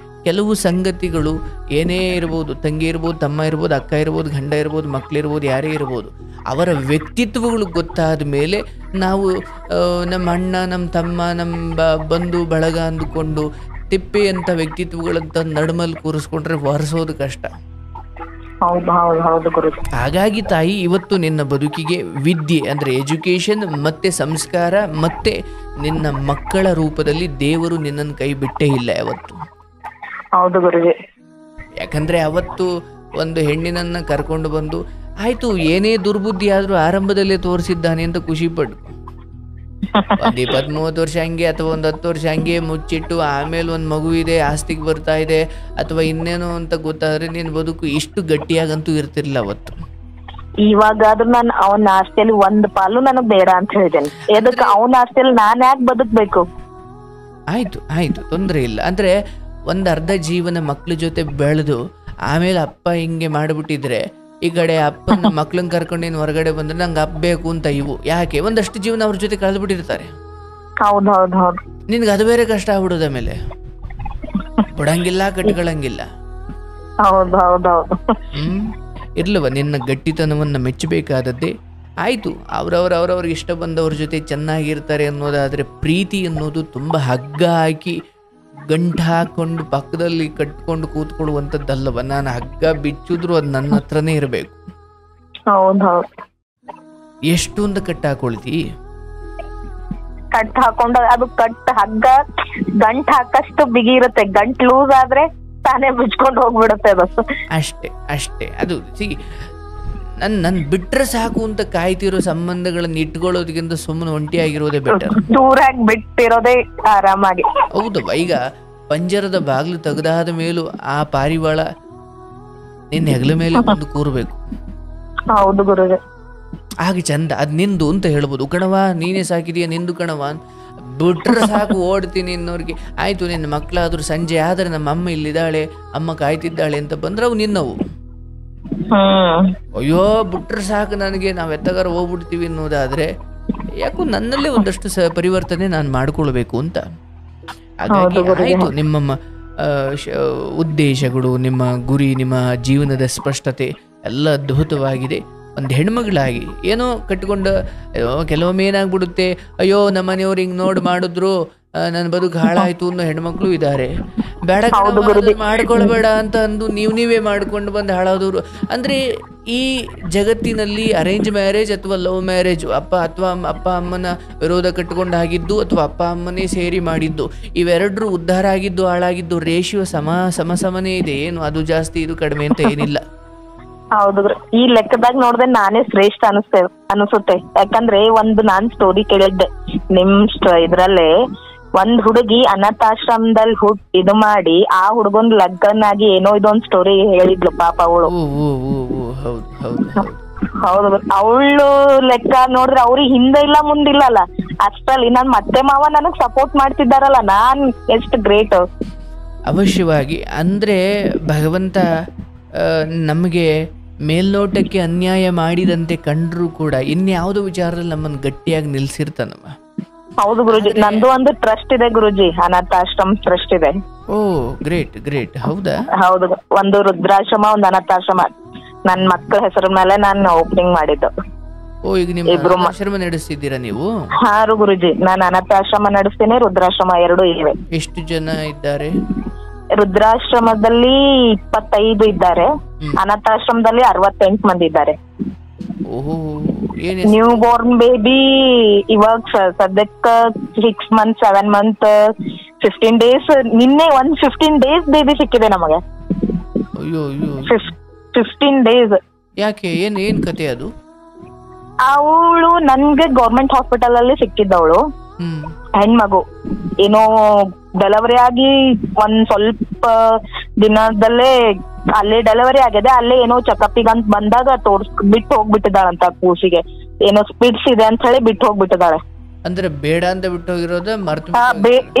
ಕೆಲವು ಸಂಗತಿಗಳು ಏನೇ ಇರ್ಬೋದು, ತಂಗಿ ಇರ್ಬೋದು, ತಮ್ಮ ಇರ್ಬೋದು, ಅಕ್ಕ ಇರ್ಬೋದು, ಗಂಡ ಇರ್ಬೋದು, ಮಕ್ಕಳಿರ್ಬೋದು, ಯಾರೇ ಇರ್ಬೋದು, ಅವರ ವ್ಯಕ್ತಿತ್ವಗಳು ಗೊತ್ತಾದ ಮೇಲೆ ನಾವು ನಮ್ಮ ಅಣ್ಣ, ನಮ್ಮ ತಮ್ಮ, ನಮ್ಮ ಬಂಧು ಬಳಗ ಅಂದುಕೊಂಡು ತಿಪ್ಪೆಯಂಥ ವ್ಯಕ್ತಿತ್ವಗಳಂತ ನಡುಮಲ್ಲಿ ಕೂರಿಸ್ಕೊಂಡ್ರೆ ಒರೆಸೋದು ಕಷ್ಟ. ಹೌದು ಹೌದು ಹೌದು ಗುರುಜಿ. ಹಾಗಾಗಿ ತಾಯಿ, ಇವತ್ತು ನಿನ್ನ ಬದುಕಿಗೆ ವಿದ್ಯೆ ಅಂದರೆ ಎಜುಕೇಷನ್ ಮತ್ತು ಸಂಸ್ಕಾರ ಮತ್ತು ನಿನ್ನ ಮಕ್ಕಳ ರೂಪದಲ್ಲಿ ದೇವರು ನಿನ್ನನ್ನು ಕೈ ಬಿಟ್ಟೇ ಇಲ್ಲ ಯಾವತ್ತು. ಹೌದು ಗುರುಜಿ. ಯಾಕಂದರೆ ಅವತ್ತು ಒಂದು ಹೆಣ್ಣಿನನ್ನು ಕರ್ಕೊಂಡು ಬಂದು ಆಯಿತು, ಏನೇ ದುರ್ಬುದ್ಧಿ ಆದರೂ ಆರಂಭದಲ್ಲೇ ತೋರಿಸಿದ್ದಾನೆ ಅಂತ ಖುಷಿಪಟ್ಟು ಒಂದು 20-30 ವರ್ಷ ಹಂಗೆ ಅಥವಾ ಒಂದು 10 ವರ್ಷ ಹಂಗೆ ಮುಚ್ಚಿಟ್ಟು ಆಮೇಲೆ ಒಂದು ಮಗು ಇದೆ, ಆಸ್ತಿಗೆ ಬರ್ತಾ ಇದೆ ಅಥವಾ ಇನ್ನೇನೋ ಅಂತ ಗೊತ್ತಾದರೆ ನಿನ್ನ ಬದುಕು ಇಷ್ಟು ಗಟ್ಟಿಯಾಗಂತೂ ಇರ್ತಿರ್ಲಿಲ್ಲ ಅವತ್ತು. ಇವಾಗಾದ್ರೂ ನಾನು ಅವನ ಆಸ್ತಿಯಲ್ಲಿ ಒಂದು ಪಾಲು ನನಗ್ ಬೇಡ ಅಂತ ಹೇಳಿದ್ದೇನೆ. ಎದಕ್ಕೆ ಅವನ ಆಸ್ತಿಯಲ್ಲಿ ನಾನು ಯಾಕೆ ಬದುಕ್ಬೇಕು? ಆಯ್ತು ಆಯ್ತು, ತೊಂದರೆ ಇಲ್ಲ. ಅಂದರೆ ಒಂದು ಅರ್ಧ ಜೀವನ ಮಕ್ಳ ಜೊತೆ ಬೆಳೆದು ಆಮೇಲೆ ಅಪ್ಪ ಹಿಂಗೆ ಮಾಡಿಬಿಟ್ಟಿದ್ರೆ, ಈ ಕಡೆ ಅಪ್ಪನ ಮಕ್ಳನ್ನ ಕರ್ಕೊಂಡು ನೀನು ಹೊರಗಡೆ ಬಂದ್ರೆ ನಂಗೆ ಅಪ್ಪ ಬೇಕು ಅಂತ ಇವು ಯಾಕೆ? ಒಂದಷ್ಟು ಜೀವನ ಅವ್ರ ಜೊತೆ ಕಳೆದ್ಬಿಟ್ಟಿರ್ತಾರೆ. ಹೌದು ಹೌದು ಹೌದು. ನಿನ್ಗೆ ಅದು ಬೇರೆ ಕಷ್ಟ ಆಗ್ಬಿಡೋದ ಮೇಲೆ ಬಿಡಂಗಿಲ್ಲ, ಕಟ್ಕೊಳ್ಳಂಗಿಲ್ಲ. ಹೌದು ಹೌದು ಹೌದು. ಇರ್ಲವ, ನಿನ್ನ ಗಟ್ಟಿತನವನ್ನು ಮೆಚ್ಚಬೇಕಾದದ್ದೇ. ಆಯಿತು, ಅವ್ರವ್ರಿಗೆ ಇಷ್ಟ ಬಂದವ್ರ ಜೊತೆ ಚೆನ್ನಾಗಿರ್ತಾರೆ ಅನ್ನೋದಾದರೆ, ಪ್ರೀತಿ ಅನ್ನೋದು ತುಂಬ ಹಗ್ಗ ಹಾಕಿ ಗಂಟು ಹಾಕೊಂಡು ಪಕ್ಕದಲ್ಲಿ ಕಟ್ಕೊಂಡು ಕೂತ್ಕೊಳ್ಳುವಂಥದ್ದಲ್ಲವ. ನಾನು ಹಗ್ಗ ಬಿಚ್ಚಿದ್ರು ಅದು ನನ್ನ ಹತ್ರನೇ ಇರಬೇಕು. ಎಷ್ಟು ಅಂತ ಕಟ್ ಹಾಕೊಳ್ತಿ? ಕಟ್ ಹಾಕೊಂಡು ಅದು ಹಗ್ಗ ಗಂಟ್ ಹಾಕಷ್ಟು ಬಿಗಿ ಇರುತ್ತೆ. ಗಂಟ್ ಲೂಸ್ ಆದ್ರೆ ತಾನೇ ಬಿಚ್ಕೊಂಡು ಹೋಗ್ಬಿಡುತ್ತೆ ಅದು. ಅಷ್ಟೇ ಅಷ್ಟೇ. ಅದು ನನ್ ಬಿಟ್ರೆ ಸಾಕು ಅಂತ ಕಾಯ್ತಿರೋ ಸಂಬಂಧಗಳನ್ನ ಇಟ್ಕೊಳ್ಳೋದಕ್ಕಿಂತ ಸುಮ್ಮನೆ ಒಂಟಿಯಾಗಿರೋದೇ ಬೆಟರ್. ದೂರಾಗಿ ಬಿಟ್ಟಿರೋದೇ ಆರಾಮಾಗಿ. ಹೌದವ್ವ, ಈಗ ಪಂಜರದ ಬಾಗ್ಲು ತೆಗೆದಾದ ಮೇಲೂ ಆ ಪಾರಿವಾಳ ನಿನ್ನ ಹೆಗಲ ಮೇಲೆ ಬಂದು ಕೂರ್ಬೇಕು. ಹೌದು ಗುರುಜಿ. ಹಾಗೆ ಚಂದ. ಅದ್ ನಿಂದು ಅಂತ ಹೇಳ್ಬೋದು. ಕಣವ ನೀನೇ ಸಾಕಿದೀಯ, ನಿಂದು ಕಣವ. ಬಿಟ್ರೆ ಸಾಕು ಓಡ್ತೀನಿ ಅನ್ನೋರಿಗೆ. ಆಯ್ತು, ನಿನ್ನ ಮಕ್ಕಳಾದ್ರೂ ಸಂಜೆ ಆದ್ರೆ ನಮ್ಮ ಅಮ್ಮ ಇಲ್ಲಿದ್ದಾಳೆ, ಅಮ್ಮ ಕಾಯ್ತಿದ್ದಾಳೆ ಅಂತ ಬಂದ್ರೆ ಅವು ನಿನ್ನವು. ಅಯ್ಯೋ ಬಿಟ್ರೆ ಸಾಕು ನನಗೆ, ನಾವ್ ಎತ್ತಗಾರ ಹೋಗ್ಬಿಡ್ತೀವಿ ಅನ್ನೋದಾದ್ರೆ ಯಾಕೋ ನನ್ನಲ್ಲೇ ಒಂದಷ್ಟು ಪರಿವರ್ತನೆ ನಾನು ಮಾಡ್ಕೊಳ್ಬೇಕು ಅಂತ. ಹಾಗಾಗಿ ಆಯ್ತು, ನಿಮ್ಮ ಉದ್ದೇಶಗಳು, ನಿಮ್ಮ ಗುರಿ, ನಿಮ್ಮ ಜೀವನದ ಸ್ಪಷ್ಟತೆ ಎಲ್ಲ ಅದ್ಭುತವಾಗಿದೆ. ಒಂದು ಹೆಣ್ಮಗಳಾಗಿ ಏನೋ ಕಟ್ಕೊಂಡು ಕೆಲವೊಮ್ಮೆ ಏನಾಗ್ಬಿಡುತ್ತೆ, ಅಯ್ಯೋ ನಮ್ಮ ಮನೆಯವ್ರು ಹಿಂಗೆ ನೋಡಿ ಮಾಡಿದ್ರು, ನನ್ನ ಬದುಕು ಹಾಳಾಯ್ತು ಅನ್ನೋ ಹೆಣ್ಮಕ್ಳು ಇದ್ದಾರೆ. ಬೇಡ ಮಾಡ್ಕೊಳ್ಬೇಡ ಅಂತ ಅಂದು ನೀವೇ ಮಾಡ್ಕೊಂಡು ಬಂದು ಹಾಳಾದವರು. ಅಂದರೆ ಈ ಜಗತ್ತಿನಲ್ಲಿ ಅರೇಂಜ್ ಮ್ಯಾರೇಜ್ ಅಥವಾ ಲವ್ ಮ್ಯಾರೇಜ್, ಅಪ್ಪ ಅಮ್ಮನ ವಿರೋಧ ಕಟ್ಕೊಂಡು ಆಗಿದ್ದು ಅಥವಾ ಅಪ್ಪ ಅಮ್ಮನೇ ಸೇರಿ ಮಾಡಿದ್ದು, ಇವೆರಡರೂ ಉದ್ಧಾರ ಆಗಿದ್ದು ಹಾಳಾಗಿದ್ದು ರೇಷಿಯೋ ಸಮನೇ ಇದೆ. ಏನು ಅದು ಜಾಸ್ತಿ ಇದು ಕಡಿಮೆ ಅಂತ ಏನಿಲ್ಲ. ಹೌದು, ಈ ಲೆಕ್ಕದಾಗ ನೋಡಿದ್ರೆ ನಾನೇ ಶ್ರೇಷ್ಠ ಅನಿಸುತ್ತೆ. ಯಾಕಂದ್ರೆ ಒಂದು ನಾನ್ ಸ್ಟೋರಿ ಕೇಳಿದ್ದೆ ನಿಮ್ ಇದ್ರಲ್ಲೇ. ಒಂದ್ ಹುಡುಗಿ ಅನಾಥಾಶ್ರಮದಲ್ಲಿ ಇದು ಮಾಡಿ ಆ ಹುಡುಗನ್ ಲಗ್ನಾಗಿ ಏನೋ ಇದೊಂದ್ ಸ್ಟೋರಿ ಹೇಳಿದ್ಲು ಪಾಪ ಅವಳು. ಹೌದು, ಅವಳು ಲೆಕ್ಕ ನೋಡಿದ್ರೆ ಅವ್ರಿಗೆ ಹಿಂದೆ ಇಲ್ಲ ಮುಂದಿಲ್ಲ ಅಲ್ಲ, ಅಷ್ಟರಲ್ಲಿ ನನ್ ಮತ್ತೆ ಮಾವ ನನಗ್ ಸಪೋರ್ಟ್ ಮಾಡ್ತಿದ್ದಾರಲ್ಲ, ನಾನ್ ಎಷ್ಟು ಗ್ರೇಟ್. ಅವಶ್ಯವಾಗಿ. ಅಂದ್ರೆ ಭಗವಂತ ನಮಗೆ ಮೇಲ್ನೋಟಕ್ಕೆ ಅನ್ಯಾಯ ಮಾಡಿದಂತೆ ಕಂಡ್ರು ಕೂಡ ಇನ್ಯಾವುದೋ ವಿಚಾರದಲ್ಲಿ ನಮ್ಮನ್ನು ಗಟ್ಟಿಯಾಗಿ ನಿಲ್ಸಿರ್ತಾನವ. ಹೌದು ಗುರುಜಿ, ನಂದು ಒಂದು ಟ್ರಸ್ಟ್ ಇದೆ ಗುರುಜಿ, ಅನಾಥಾಶ್ರಮ ಟ್ರಸ್ಟ್ ಇದೆ. ಓ ಗ್ರೇಟ್ ಗ್ರೇಟ್. ಹೌದಾ? ಹೌದು, ಒಂದು ರುದ್ರಾಶ್ರಮ, ಒಂದು ಅನಾಥಾಶ್ರಮ. ನನ್ ಮಕ್ಕಳ ಹೆಸರ ಮೇಲೆ ನಾನು ಓಪನಿಂಗ್ ಮಾಡಿದ್ದು. ಓ, ಈಗ ನಿಮ್ಮ ಆಶ್ರಮ ನಡೆಸ್ತಿದ್ದೀರಾ ನೀವು? ಹಾರು ಗುರುಜಿ, ನಾನು ಅನಾಥಾಶ್ರಮ ನಡೆಸ್ತೀನಿ, ರುದ್ರಾಶ್ರಮ 2 ಇವೆ. ಎಷ್ಟು ಜನ ಇದ್ದಾರೆ? ರುದ್ರಾಶ್ರಮದಲ್ಲಿ 25 ಇದ್ದಾರೆ, ಅನಾಥಾಶ್ರಮದಲ್ಲಿ 68 ಮಂದಿ ಇದ್ದಾರೆ. ನ್ಯೂ ಬೋರ್ನ್ ಬೇಬಿ ಇವಾಗ ಸದ್ಯಕ್ಕ 6 months 7 months 15 days. ನಿನ್ನೆ 15 days ಬೇಬಿ ಸಿಕ್ಕಿದೆ ನಮಗೆ. 15 days. ಯಾಕೆ? ಏನ್ ಕತೆ ಅದು? ಅವಳು ನನ್ಗೆ ಗೌರ್ಮೆಂಟ್ ಹಾಸ್ಪಿಟಲ್ ಅಲ್ಲಿ ಸಿಕ್ಕಿದ್ದವಳು, ಹೆಣ್ಮಗು. ಏನೋ ಡೆಲಿವರಿ ಆಗಿ ಒಂದ್ ಸ್ವಲ್ಪ ದಿನದಲ್ಲೇ ಅಲ್ಲೇ ಡೆಲಿವರಿ ಆಗಿದೆ. ಅಲ್ಲೇ ಏನೋ ಚೆಕಪ್ಗೆ ಅಂತ ಬಂದಾಗ ಬಿಟ್ಟು ಹೋಗ್ಬಿಟ್ಟಿದ್ದಾಳಂತ. ಕೂಸಿಗೆ ಏನೋ ಸ್ಪಿಡ್ಸ್ ಇದೆ ಅಂತ ಹೇಳಿ ಬಿಟ್ಟು ಹೋಗ್ಬಿಟ್ಟಿದ್ದಾಳೆ. ಅಂದ್ರೆ ಬೇಡ ಅಂತ ಬಿಟ್ಟು ಹೋಗಿರೋದ?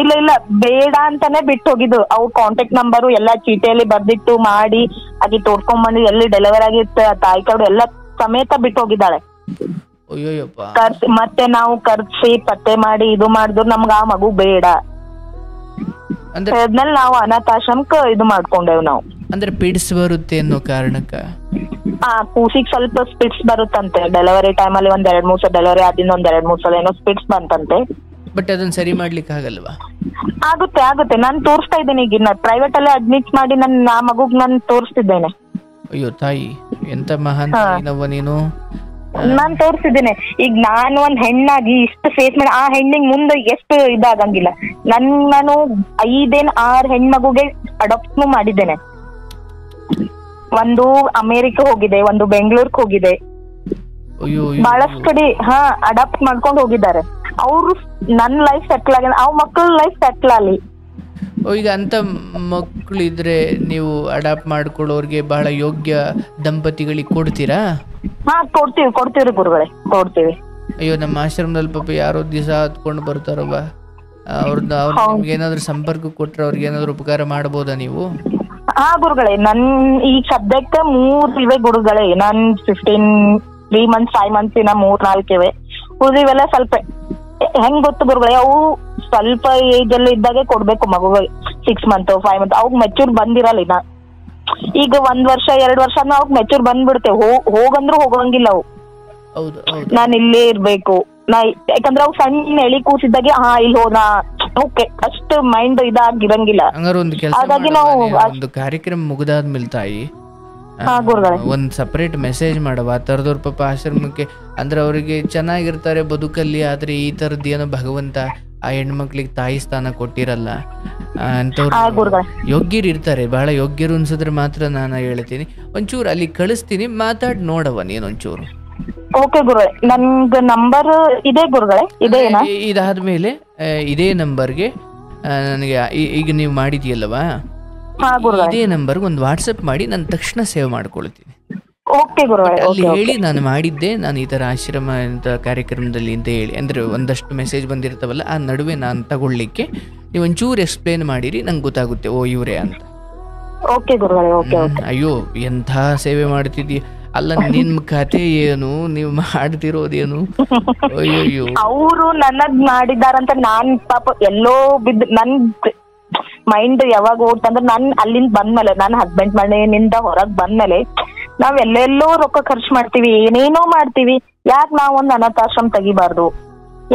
ಇಲ್ಲ ಇಲ್ಲ, ಬೇಡ ಅಂತಾನೆ ಬಿಟ್ಟು ಹೋಗಿದ್ದು. ಅವ್ರ ಕಾಂಟ್ಯಾಕ್ಟ್ ನಂಬರು ಎಲ್ಲಾ ಚೀಟಿಯಲ್ಲಿ ಬರ್ದಿಟ್ಟು ಮಾಡಿ ಆಗಿ ತೋರ್ಕೊಂಡ್ಬಂದು ಎಲ್ಲಿ ಡೆಲಿವರಿ ಆಗಿತ್ತು ತಾಯಿ ಕಡೆ ಎಲ್ಲ ಸಮೇತ ಬಿಟ್ಟು ಹೋಗಿದ್ದಾಳೆ. ಮತ್ತೆ ನಾವು ಕರ್ಸಿ ಪತ್ತೆ ಮಾಡಿ ಇದು ಮಾಡಿದ್ರು ನಮ್ಗ ಆ ಮಗು ಬೇಡ. ಆದ್ಮೇಲೆ ನಾವು ಅನಾಥಾಶ್ರಮಕ್ಕೆ ಇದು ಮಾಡ್ಕೊಂಡೇವ್ ನಾವು. ಅಂದ್ರೆ ಪಿಡ್ಸ್ ಬರುತ್ತೆ ಅನ್ನೋ ಕಾರಣಕ್ಕ ಕೂಸಿಗೆ ಸ್ವಲ್ಪ ಸ್ಪಿಟ್ಸ್ ಬರುತ್ತಂತೆ ಡೆಲಿವರಿ ಟೈಮಲ್ಲಿ ಒಂದ್ 2-3 ಸಲ ಡೆಲಿವರಿ ಆದಿಂದ ಒಂದ್ 2-3 ಸಲ ಏನೋ ಸ್ಪಿಟ್ಸ್ ಬಂತಂತೆ. ಬಟ್ ಅದನ್ನ ಸರಿ ಮಾಡ್ಲಿಕ್ಕೆ ಆಗಲ್ವಾ? ಆಗುತ್ತೆ ನಾನು ತೋರಿಸ್ತಾ ಇದ್ದೀನಿ ಈಗ ಪ್ರೈವೇಟ್ ಅಲ್ಲೇ ಅಡ್ಮಿಟ್ ಮಾಡಿ ಆ ಮಗುಗ್ ನಾನು ತೋರಿಸ್ತಿದ್ದೇನೆ. ಅಯ್ಯೋ ತಾಯಿ, ಎಂತ ಮಹಾನ್ ನೀನು. ನಾನ್ ತೋರಿಸಿದ್ದೇನೆ. ಈಗ ನಾನು ಒಂದ್ ಹೆಣ್ಣಾಗಿ ಇಷ್ಟು ಫೇಸ್ ಮಾಡಿ ಆ ಹೆಣ್ಣಿಗೆ ಮುಂದೆ ಎಷ್ಟು ಇದಾಗಂಗಿಲ್ಲ. ನಾನು 5-6 ಹೆಣ್ಮಗುಗೆ ಅಡಾಪ್ಟ್ ಮಾಡಿದ್ದೇನೆ. ಒಂದು ಅಮೇರಿಕ ಹೋಗಿದೆ, ಒಂದು ಬೆಂಗಳೂರಿಗೆ ಹೋಗಿದೆ, ಬಹಳಷ್ಟು ಕಡೆ ಅಡಾಪ್ಟ್ ಮಾಡ್ಕೊಂಡು ಹೋಗಿದ್ದಾರೆ. ಅವ್ರು ನನ್ ಲೈಫ್ ಸೆಟ್ಲ್ ಆಗ ಅವ್ ಮಕ್ಕಳ ಲೈಫ್ ಸೆಟ್ಲ್ ಆಗಲಿ. ಈಗ ಅಂತ ಮಕ್ಕಳು ಇದ್ರೆ ನೀವು ಅಡಾಪ್ಟ್ ಮಾಡ್ಕೊಳ್ಳೋರ್ಗೆ ಬಹಳ ಯೋಗ್ಯ ದಂಪತಿಗಳಿಗೆ ಕೊಡ್ತೀರಾ? ಕೊಡ್ತೀವಿ ಗುರುಗಳೇ, ಕೊಡ್ತೀವಿ. ಅಯ್ಯೋ, ನಮ್ಮ ಆಶ್ರಮದಲ್ಲಿ ಪಾಪ ಯಾರೋ ದಿವಸ ಹತ್ಕೊಂಡು ಬರ್ತಾರವ, ಅವ್ರದ್ದು ನಿಮ್ಗೆ ಏನಾದ್ರು ಸಂಪರ್ಕ ಕೊಟ್ರೆ ಅವ್ರಿಗೆ ಏನಾದ್ರು ಉಪಕಾರ ಮಾಡಬಹುದಾ ನೀವು? ಗುರುಗಳೇ, ನನ್ ಈಗ ಸದ್ಯಕ್ಕೆ 3 ಇವೆ ಗುರುಗಳೇ. ನಾನ್ 3 months 5 months 3-4 ಇವೆ. ಉಳಿದಿವೆಲ್ಲ ಸ್ವಲ್ಪ ಹೆಂಗ್ ಗೊತ್ತು ಗುರುಗಳೇ, ಅವು ಸ್ವಲ್ಪ ಏಜ್ ಅಲ್ಲಿ ಇದ್ದಾಗೆ ಕೊಡ್ಬೇಕು ಮಗುಗಳಿಗೆ. 6 months 5 months ಅವಾಗ ಮೆಚೂರ್ ಬಂದಿರಲ್ಲ. ಇನ್ನ ಈಗ 1 ವರ್ಷ 2 ವರ್ಷ ಅವಾಗ ಮೆಚೂರ್ ಬಂದ್ಬಿಡುತ್ತೆ. ಹೋಗಂದ್ರು ಹೋಗಂಗಿಲ್ಲ ಅವು. ನಾನ್ ಇಲ್ಲೇ ಇರ್ಬೇಕು ಯಾಕಂದ್ರೆ ಅವ್ ಸಣ್ಣ ಎಳಿ ಕೂಸಿದ್ದಾಗೆ ಇಲ್ಲಿ ಹೋದ ಓಕೆ ಅಷ್ಟು ಮೈಂಡ್ ಇದಾಗಿರಂಗಿಲ್ಲ. ಹಾಗಾಗಿ ನಾವು ಒಂದು ಕಾರ್ಯಕ್ರಮ ಮುಗಿದಾದ್ಮೇಲೆ ತಾಯಿ ಒಂದ್ ಸಪರೇಟ್ ಮೆಸೇಜ್ ಮಾಡವ ಆ ತರದವ್ರ ಪಾಪ ಆಶ್ರಮಕ್ಕೆ. ಅಂದ್ರೆ ಅವರಿಗೆ ಚೆನ್ನಾಗಿರ್ತಾರೆ ಬದುಕಲ್ಲಿ, ಆದ್ರೆ ಈ ತರದ್ ಏನೋ ಭಗವಂತ ಆ ಹೆಣ್ಮಕ್ಳಿಗೆ ತಾಯಿ ಸ್ಥಾನ ಕೊಟ್ಟಿರಲ್ಲ ಅಂತವ್ರು ಯೋಗ್ಯರು ಇರ್ತಾರೆ. ಬಹಳ ಯೋಗ್ಯರು ಅನ್ಸಿದ್ರೆ ಮಾತ್ರ ನಾನು ಹೇಳ್ತೀನಿ. ಒಂಚೂರು ಅಲ್ಲಿ ಕಳಿಸ್ತೀನಿ, ಮಾತಾಡಿ ನೋಡವ ನೀನೊಂಚೂರು. ಓಕೆ ಗುರುಗಳೇ, ನನ್ಗ ನಂಬರ್ ಇದೆ ಗುರುಗಳೇ. ಇದಾದ್ಮೇಲೆ ಇದೇ ನಂಬರ್ಗೆ ನನಗೆ ಈಗ ನೀವು ಮಾಡಿದ್ಯಲ್ಲವಾ, ಇದೇ ನಂಬರ್ಗೆ ಒಂದು ವಾಟ್ಸಪ್ ಮಾಡಿ ನಾನು ತಕ್ಷಣ ಸೇವ್ ಮಾಡ್ಕೊಳ್ತೀನಿ. ಅಲ್ಲಿ ಹೇಳಿ ನಾನು ಮಾಡಿದ್ದೆ, ನಾನು ಈ ತರ ಆಶ್ರಮ ಅಂತ ಕಾರ್ಯಕ್ರಮದಲ್ಲಿ ಅಂತ ಹೇಳಿ, ಅಂದ್ರೆ ಒಂದಷ್ಟು ಮೆಸೇಜ್ ಬಂದಿರ್ತಾವಲ್ಲ ಆ ನಡುವೆ ನಾನು ತಗೊಳ್ಳಿಕ್ಕೆ ನೀವು ಒಂಚೂರು ಎಕ್ಸ್ಪ್ಲೇನ್ ಮಾಡಿರಿ, ನಂಗೆ ಗೊತ್ತಾಗುತ್ತೆ ಓ ಇವ್ರೆ ಅಂತ. ಅಯ್ಯೋ ಎಂಥ ಸೇವೆ ಮಾಡ್ತಿದ್ದೀಯ ಅಲ್ಲ, ನಿಮ್ ಕತೆ ಏನು, ನೀವು ಮಾಡ್ತಿರೋದೇನು? ಅಯ್ಯೋ, ಅವರು ನನಗ್ ಮಾಡಿದಾರಂತ ನಾನ್ ಪಾಪ ಎಲ್ಲೋ ಬಿದ್ದು ನನ್ ಮೈಂಡ್ ಯಾವಾಗ ಓಡ್ತಂದ್ರೆ ನಾನ್ ಅಲ್ಲಿಂದ ಬಂದ್ಮೇಲೆ, ನನ್ನ ಹಸ್ಬೆಂಡ್ ಮನೆಯಿಂದ ಹೊರಗ್ ಬಂದ್ಮೇಲೆ ನಾವ್ ಎಲ್ಲೆಲ್ಲೋ ರೊಕ್ಕ ಖರ್ಚು ಮಾಡ್ತೀವಿ, ಏನೇನೋ ಮಾಡ್ತೀವಿ. ಯಾಕೆ ನಾವ್ ಒಂದ್ ಅನಾಥಾಶ್ರಮ ತೆಗಿಬಾರ್ದು,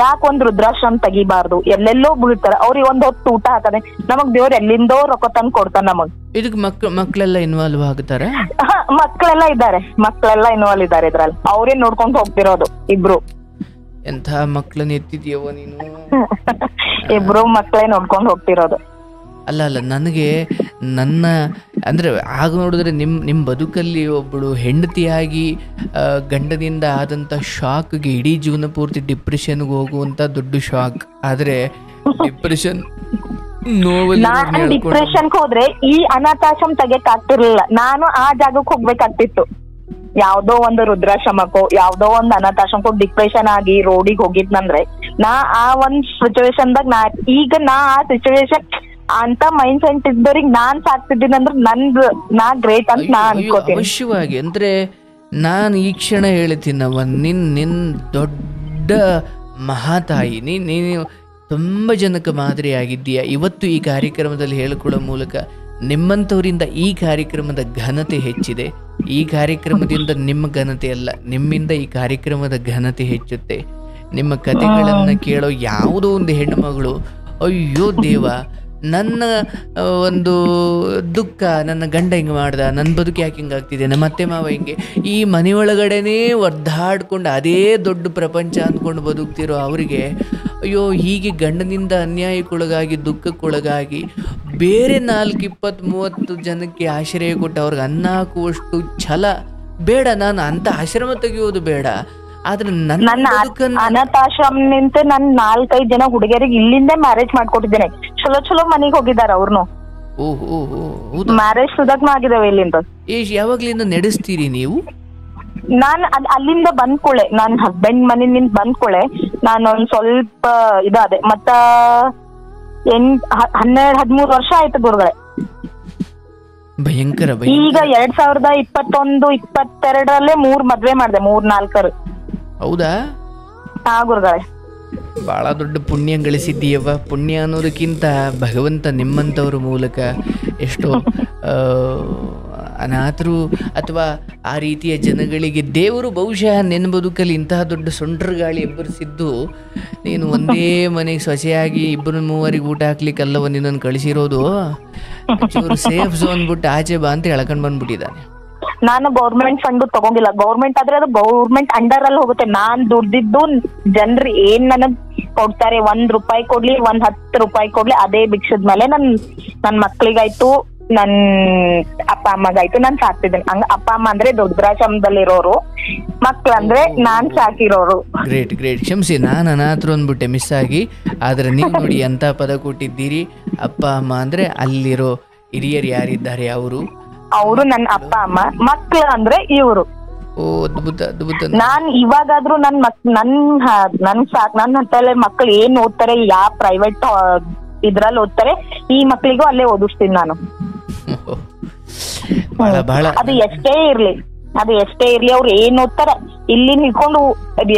ಯಾಕೆ ಒಂದ್ ವೃದ್ಧಾಶ್ರಮ ತೆಗಿಬಾರ್ದು? ಎಲ್ಲೆಲ್ಲೋ ಬೀಳ್ತಾರೆ. ಅವ್ರಿಗೆ ಒಂದ್ ಹೊತ್ತು ಊಟ ಹಾಕದೆ ನಮಗ್ ದೇವ್ರ ಎಲ್ಲಿಂದೋ ರೊಕ್ಕ ತಂದು ಕೊಡ್ತಾನ ನಮಗ್. ಇದಕ್ ಮಕ್ಳೆಲ್ಲ ಇನ್ವಾಲ್ವ್ ಆಗ್ತಾರೆ? ಮಕ್ಕಳೆಲ್ಲ ಇನ್ವಾಲ್ವ್ ಇದ್ದಾರೆ ಇದ್ರಲ್ಲಿ. ಅವ್ರೇ ನೋಡ್ಕೊಂಡ್ ಹೋಗ್ತಿರೋದು ಇಬ್ರು. ಎಂಥ ಮಕ್ಳನ್ನ ಎತ್ತಿದ್ಯವ ನೀನು? ಇಬ್ರು ಮಕ್ಳೇ ನೋಡ್ಕೊಂಡ್ ಹೋಗ್ತಿರೋದು. ಅಲ್ಲ ನನಗೆ ನನ್ನ ಅಂದ್ರೆ ಆಗ ನೋಡಿದ್ರೆ ನಿಮ್ಮ ಬದುಕಲ್ಲಿ ಒಬ್ಬಳು ಹೆಂಡತಿಯಾಗಿ ಗಂಡನಿಂದ ಆದಂತ ಶಾಕ್ಗೆ ಇಡೀ ಜೀವನ ಪೂರ್ತಿ ಡಿಪ್ರೆಷನ್ಗೆ ಹೋಗುವಂತ ದೊಡ್ಡ ಶಾಕ್. ಆದ್ರೆ ಡಿಪ್ರೆಷನ್ ಡಿಪ್ರೆಷನ್ಗೆ ಹೋದ್ರೆ ಈ ಅನಾಥಾಶ್ರಮ ತೆಗೆಕ್ ಆಗ್ತಿರ್ಲಿಲ್ಲ. ನಾನು ಆ ಜಾಗಕ್ಕೆ ಹೋಗ್ಬೇಕಾಗ್ತಿತ್ತು, ಯಾವ್ದೋ ಒಂದು ವೃದ್ಧಾಶ್ರಮಕ್ಕೋ ಯಾವ್ದೋ ಒಂದು ಅನಾಥಾಶ್ರಮಕ್ಕೋ. ಡಿಪ್ರೆಷನ್ ಆಗಿ ರೋಡಿಗೆ ಹೋಗಿದ್ನಂದ್ರೆ ನಾ ಆ ಒಂದ್ ಸಿಚುವೇಶನ್ದಾಗ ನಾ ಆ ಸಿಚುವೇಶನ್ ಅಂತ ಮೈಂಡ್ ಸೆಟ್ ಇದ್ದವ್ರಿಗೆ ನಾನ್ ಸಾಕ್ತಿದ್ದೀನಿ ಅಂದ್ರೆ ನಾ ಗ್ರೇಟ್ ಅಂತ ನಾ ಅನ್ಕೋತೀನಿ. ಅವಶ್ಯವಾಗಿ ಅಂದ್ರೆ ನಾನು ಈ ಕ್ಷಣ ಹೇಳ್ತೀನವ, ನಿನ್ ದೊಡ್ಡ ಮಹಾತಾಯಿ, ನೀನು ತುಂಬ ಜನಕ್ಕೆ ಮಾದರಿ ಆಗಿದ್ದೀಯ. ಇವತ್ತು ಈ ಕಾರ್ಯಕ್ರಮದಲ್ಲಿ ಹೇಳಿಕೊಳ್ಳೋ ಮೂಲಕ ನಿಮ್ಮಂಥವರಿಂದ ಈ ಕಾರ್ಯಕ್ರಮದ ಘನತೆ ಹೆಚ್ಚಿದೆ. ಈ ಕಾರ್ಯಕ್ರಮದಿಂದ ನಿಮ್ಮ ಘನತೆ ಅಲ್ಲ, ನಿಮ್ಮಿಂದ ಈ ಕಾರ್ಯಕ್ರಮದ ಘನತೆ ಹೆಚ್ಚುತ್ತೆ. ನಿಮ್ಮ ಕಥೆಗಳನ್ನು ಕೇಳೋ ಯಾವುದೋ ಒಂದು ಹೆಣ್ಣುಮಗಳು ಅಯ್ಯೋ ದೇವ, ನನ್ನ ಒಂದು ದುಃಖ, ನನ್ನ ಗಂಡ ಹಿಂಗೆ ಮಾಡ್ದ, ನನ್ನ ಬದುಕು ಯಾಕೆ ಹಿಂಗಾಗ್ತಿದೆ, ನಮ್ಮ ಅತ್ತೆ ಮಾವ ಹಿಂಗೆ, ಈ ಮನೆಯೊಳಗಡೆನೇ ಒದ್ದಾಡ್ಕೊಂಡು ಅದೇ ದೊಡ್ಡ ಪ್ರಪಂಚ ಅಂದ್ಕೊಂಡು ಬದುಕ್ತಿರೋ ಅವರಿಗೆ ಅಯ್ಯೋ ಹೀಗೆ ಗಂಡನಿಂದ ಅನ್ಯಾಯಕ್ಕೊಳಗಾಗಿ ದುಃಖಕ್ಕೊಳಗಾಗಿ ಬೇರೆ 4-20-30 ಜನಕ್ಕೆ ಆಶ್ರಯ ಕೊಟ್ಟು ಅವ್ರಿಗೆ ಅನ್ನ ಹಾಕುವಷ್ಟು ಛಲ ಬೇಡ. ನಾನು ಅಂತ ಆಶ್ರಮ ತೆಗೆಯೋದು ಬೇಡ, ಆದ್ರೆ ನನ್ನ ಅನಾಥಾಶ್ರಮ ನಿಂತ ನನ್ 4-5 ಜನ ಹುಡುಗಿಯರಿಗೆ ಇಲ್ಲಿಂದ ಮ್ಯಾರೇಜ್ ಮಾಡ್ಕೊಟ್ಟಿದ್ದೇನೆ. ಚಲೋ ಮನೆಗೆ ಹೋಗಿದ್ದಾರೆ ಅವ್ರನ್ನು. ಮ್ಯಾರೇಜ್ ಸುಧಾಕ್ನ ಆಗಿದಾವೆ ಇಲ್ಲಿಂದ. ಯಾವಾಗ್ಲಿಂದ ನಡೆಸ್ತೀರಿ ನೀವು? ನಾನ್ ಅಲ್ಲಿಂದ ಬಂದ್ಕೊಳೆ, ನನ್ ಹಸ್ಬೆಂಡ್ ಮನೆಯಿಂದ ಬಂದ್ಕೊಳೆ ನಾನು ಒಂದ್ ಸ್ವಲ್ಪ ಇದಾದೆ. ಮತ್ತ 12-13 ವರ್ಷ ಆಯ್ತು ಗುರುಗಳೇ. ಭಯಂಕರ. ಈಗ 2021-22 3 ಮದ್ವೆ ಮಾಡಿದೆ, 3-4. ಹೌದಾ? ಹಾ ಗುರುಗಳೇ. ಭಾಳ ದೊಡ್ಡ ಪುಣ್ಯ ಗಳಿಸಿದ್ದೀಯವ್ವ. ಪುಣ್ಯ ಅನ್ನೋದಕ್ಕಿಂತ ಭಗವಂತ ನಿಮ್ಮಂಥವ್ರ ಮೂಲಕ ಎಷ್ಟೋ ಅನಾಥರು ಅಥವಾ ಆ ರೀತಿಯ ಜನಗಳಿಗೆ ದೇವರು ಬಹುಶಃ ನಿನ್ನ ಬದುಕಲ್ಲಿ ಇಂತಹ ದೊಡ್ಡ ಸೊಂಟರ ಗಾಳಿ ಎಬ್ಬರಿಸಿದ್ದು ನೀನು ಒಂದೇ ಮನೆಗೆ ಸೊಸೆಯಾಗಿ ಇಬ್ಬರು ಮೂವರಿಗೆ ಊಟ ಹಾಕ್ಲಿಕ್ಕಲ್ಲವ ನಿನ್ನನ್ನು ಕಳಿಸಿರೋದು. ಚೂರು ಸೇಫ್ ಝೋನ್ ಬಿಟ್ಟು ಆಚೆ ಬಾ ಅಂತ ಎಳ್ಕೊಂಡು ಬಂದ್ಬಿಟ್ಟಿದ್ದಾನೆ. ನಾನು ಗೌರ್ಮೆಂಟ್ ಫಂಡ್ ತಗೊಂಡಿಲ್ಲ. ಗೌರ್ಮೆಂಟ್ ಆದ್ರೆ ಅದು ಗೌರ್ಮೆಂಟ್ ಅಂಡರ್ ಅಲ್ಲಿ ಹೋಗುತ್ತೆ. ನಾನ್ ದುಡ್ದಿದ್ದು ಜನರು ಏನ್ ನನಗ್ ಕೊಡ್ತಾರೆ, ₹1 ಕೊಡ್ಲಿ, ₹10 ಕೊಡ್ಲಿ, ಅದೇ ಭಿಕ್ಷದ ಮೇಲೆ ನನ್ ಮಕ್ಳಿಗಾಯ್ತು, ನನ್ ಅಪ್ಪ ಅಮ್ಮಗಾಯ್ತು ನಾನ್ ಸಾಕ್ತಿದ್ದೇನೆ. ಹಂಗ ಅಪ್ಪ ಅಮ್ಮ ಅಂದ್ರೆ ದೊಡ್ಡರಾಶ್ರಮದಲ್ಲಿರೋರು, ಮಕ್ಳಂದ್ರೆ ನಾನ್ ಸಾಕಿರೋರು. Great great. ಕ್ಷಮಿಸಿ, ನಾನು ಅನಾಥರು ಅಂದ್ಬಿಟ್ಟೆ ಮಿಸ್ ಆಗಿ. ಆದ್ರೆ ನೀವು ನೋಡಿ ಎಂತ ಪದ ಕೊಟ್ಟಿದ್ದೀರಿ. ಅಪ್ಪ ಅಮ್ಮ ಅಂದ್ರೆ ಅಲ್ಲಿರೋ ಹಿರಿಯರು ಯಾರಿದ್ದಾರೆ ಅವರು ನನ್ನ ಅಪ್ಪ ಅಮ್ಮ, ಮಕ್ಳು ಅಂದ್ರೆ ಇವ್ರು. ಓ ಅದ್ಭುತ ಅದ್ಭುತ. ನಾನ್ ಇವಾಗಾದ್ರೂ ನನ್ ಹತ್ತಲೆ ಮಕ್ಳು ಏನ್ ಓದ್ತಾರೆ, ಯಾವ ಪ್ರೈವೇಟ್ ಇದ್ರಲ್ಲಿ ಓದ್ತಾರೆ, ಈ ಮಕ್ಳಿಗೂ ಅಲ್ಲೇ ಓದಿಸ್ತೀನಿ ನಾನು. ಅದು ಎಷ್ಟೇ ಇರ್ಲಿ ಅವ್ರು ಏನ್ ಓದ್ತಾರೆ ಇಲ್ಲಿ ನಿಂತ್ಕೊಂಡು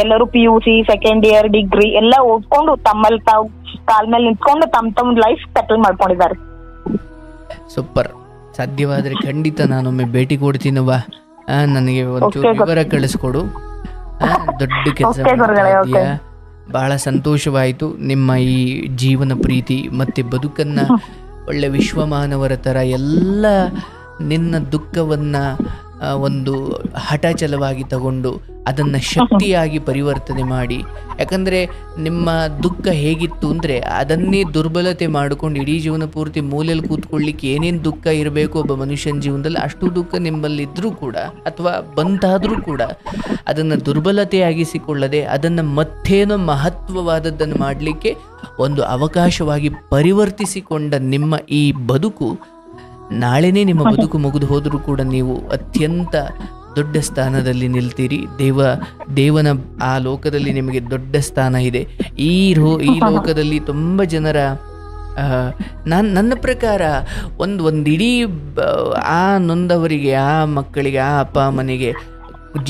ಎಲ್ಲರೂ PUC ಸೆಕೆಂಡ್ ಇಯರ್ ಡಿಗ್ರಿ ಎಲ್ಲ ಓದ್ಕೊಂಡು ತಮ್ಮಲ್ಲಿ ತಾವ್ ಕಾಲ್ ಮೇಲೆ ನಿಂತ್ಕೊಂಡು ತಮ್ಮ ಲೈಫ್ ಸೆಟಲ್ ಮಾಡ್ಕೊಂಡಿದ್ದಾರೆ. ಸೂಪರ್. ಸಾಧ್ಯವಾದ್ರೆ ಖಂಡಿತ ನಾನೊಮ್ಮೆ ಭೇಟಿ ಕೊಡ್ತೀನವ್ವ. ನನಗೆ ಒಂಚೂರು ವಿವರ ಕಳಿಸ್ಕೊಡು. ದೊಡ್ಡ ಕೆಲಸ ಮಾಡ್ತಿದ್ದೀಯಾ. ಬಹಳ ಸಂತೋಷವಾಯಿತು. ನಿಮ್ಮ ಈ ಜೀವನ ಪ್ರೀತಿ ಮತ್ತೆ ಬದುಕನ್ನ ಒಳ್ಳೆ ವಿಶ್ವಮಾನವರ ಥರ ಎಲ್ಲ ನಿನ್ನ ದುಃಖವನ್ನು ಒಂದು ಹಠಚಲವಾಗಿ ತಗೊಂಡು ಅದನ್ನು ಶಕ್ತಿಯಾಗಿ ಪರಿವರ್ತನೆ ಮಾಡಿ, ಯಾಕಂದರೆ ನಿಮ್ಮ ದುಃಖ ಹೇಗಿತ್ತು ಅಂದರೆ ಅದನ್ನೇ ದುರ್ಬಲತೆ ಮಾಡಿಕೊಂಡು ಇಡೀ ಜೀವನ ಪೂರ್ತಿ ಮೂಲೆಯಲ್ಲಿ ಕೂತ್ಕೊಳ್ಳಿಕ್ಕೆ ಏನೇನು ದುಃಖ ಇರಬೇಕು ಒಬ್ಬ ಮನುಷ್ಯನ ಜೀವನದಲ್ಲಿ ಅಷ್ಟು ದುಃಖ ನಿಮ್ಮಲ್ಲಿದ್ದರೂ ಕೂಡ ಅಥವಾ ಬಂತಾದರೂ ಕೂಡ ಅದನ್ನು ದುರ್ಬಲತೆಯಾಗಿಸಿಕೊಳ್ಳದೆ ಅದನ್ನು ಮತ್ತೇನೋ ಮಹತ್ವವಾದದ್ದನ್ನು ಮಾಡಲಿಕ್ಕೆ ಒಂದು ಅವಕಾಶವಾಗಿ ಪರಿವರ್ತಿಸಿಕೊಂಡ ನಿಮ್ಮ ಈ ಬದುಕು ನಾಳೆನೇ ನಿಮ್ಮ ಬದುಕು ಮುಗಿದು ಹೋದರೂ ಕೂಡ ನೀವು ಅತ್ಯಂತ ದೊಡ್ಡ ಸ್ಥಾನದಲ್ಲಿ ನಿಲ್ತೀರಿ. ದೇವನ ಆ ಲೋಕದಲ್ಲಿ ನಿಮಗೆ ದೊಡ್ಡ ಸ್ಥಾನ ಇದೆ. ಈ ಲೋಕದಲ್ಲಿ ತುಂಬ ಜನರ ನನ್ನ ಪ್ರಕಾರ ಒಂದಿಡೀ ಆ ನೊಂದವರಿಗೆ, ಆ ಮಕ್ಕಳಿಗೆ, ಆ ಅಪ್ಪ ಅಮ್ಮನಿಗೆ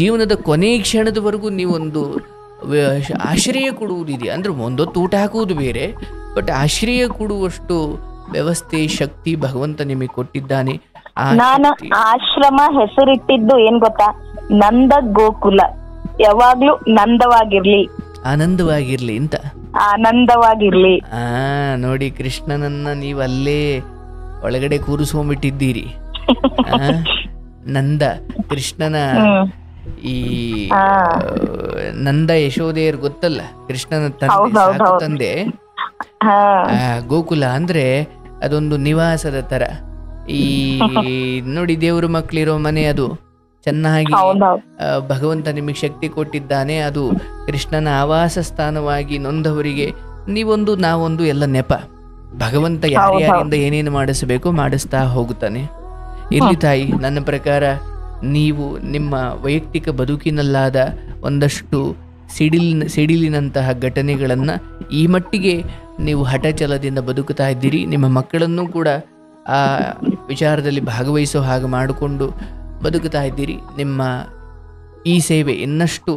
ಜೀವನದ ಕೊನೆ ಕ್ಷಣದವರೆಗೂ ನೀವೊಂದು ಆಶ್ರಯ ಕೊಡುವುದಿದೆ. ಅಂದರೆ ಒಂದೊತ್ತು ಊಟ ಹಾಕುವುದು ಬೇರೆ, ಬಟ್ ಆಶ್ರಯ ಕೊಡುವಷ್ಟು ವ್ಯವಸ್ಥೆ ಶಕ್ತಿ ಭಗವಂತ ನಿಮಗೆ ಕೊಟ್ಟಿದ್ದಾನೆ. ನಾನು ಆಶ್ರಮ ಹೆಸರಿಟ್ಟಿದ್ದು ಏನ್ ಗೊತ್ತಾ, ನಂದ ಗೋಕುಲ, ಯಾವಾಗ್ಲೂ ನಂದವಾಗಿರ್ಲಿ, ಆನಂದವಾಗಿರ್ಲಿ ಅಂತ. ಆನಂದವಾಗಿರ್ಲಿ. ನೋಡಿ, ಕೃಷ್ಣನನ್ನ ನೀವು ಅಲ್ಲೇ ಒಳಗಡೆ ಕೂರಿಸ್ಕೊಂಡ್ಬಿಟ್ಟಿದ್ದೀರಿ. ನಂದ ಕೃಷ್ಣನ ಈ ನಂದ ಯಶೋದೆಯರ್ ಗೊತ್ತಲ್ಲ, ಕೃಷ್ಣನ ತಂದೆ. ಗೋಕುಲ ಅಂದ್ರೆ ಅದೊಂದು ನಿವಾಸದ ತರ. ಈ ನೋಡಿ, ದೇವ್ರ ಮಕ್ಳಿರೋ ಮನೆ ಅದು ಚೆನ್ನಾಗಿ ಭಗವಂತ ನಿಮಗೆ ಶಕ್ತಿ ಕೊಟ್ಟಿದ್ದಾನೆ. ಅದು ಕೃಷ್ಣನ ಆವಾಸ ಸ್ಥಾನವಾಗಿ ನೊಂದವರಿಗೆ ನೀವೊಂದು ನಾವೊಂದು ಎಲ್ಲ ನೆಪ. ಭಗವಂತ ಯಾರ್ಯಾರಿಂದ ಏನೇನು ಮಾಡಿಸಬೇಕು ಮಾಡಿಸ್ತಾ ಹೋಗುತ್ತಾನೆ. ಇರ್ಲಿ ತಾಯಿ, ನನ್ನ ಪ್ರಕಾರ ನೀವು ನಿಮ್ಮ ವೈಯಕ್ತಿಕ ಬದುಕಿನಲ್ಲಾದ ಒಂದಷ್ಟು ಸಿಡಿಲಿನಂತಹ ಘಟನೆಗಳನ್ನು ಈ ಮಟ್ಟಿಗೆ ನೀವು ಹಠಚಲದಿಂದ ಬದುಕುತ್ತಾ ಇದ್ದೀರಿ. ನಿಮ್ಮ ಮಕ್ಕಳನ್ನು ಕೂಡ ಆ ವಿಚಾರದಲ್ಲಿ ಭಾಗವಹಿಸೋ ಹಾಗೆ ಮಾಡಿಕೊಂಡು ಬದುಕುತ್ತಾ ಇದ್ದೀರಿ. ನಿಮ್ಮ ಈ ಸೇವೆ ಇನ್ನಷ್ಟು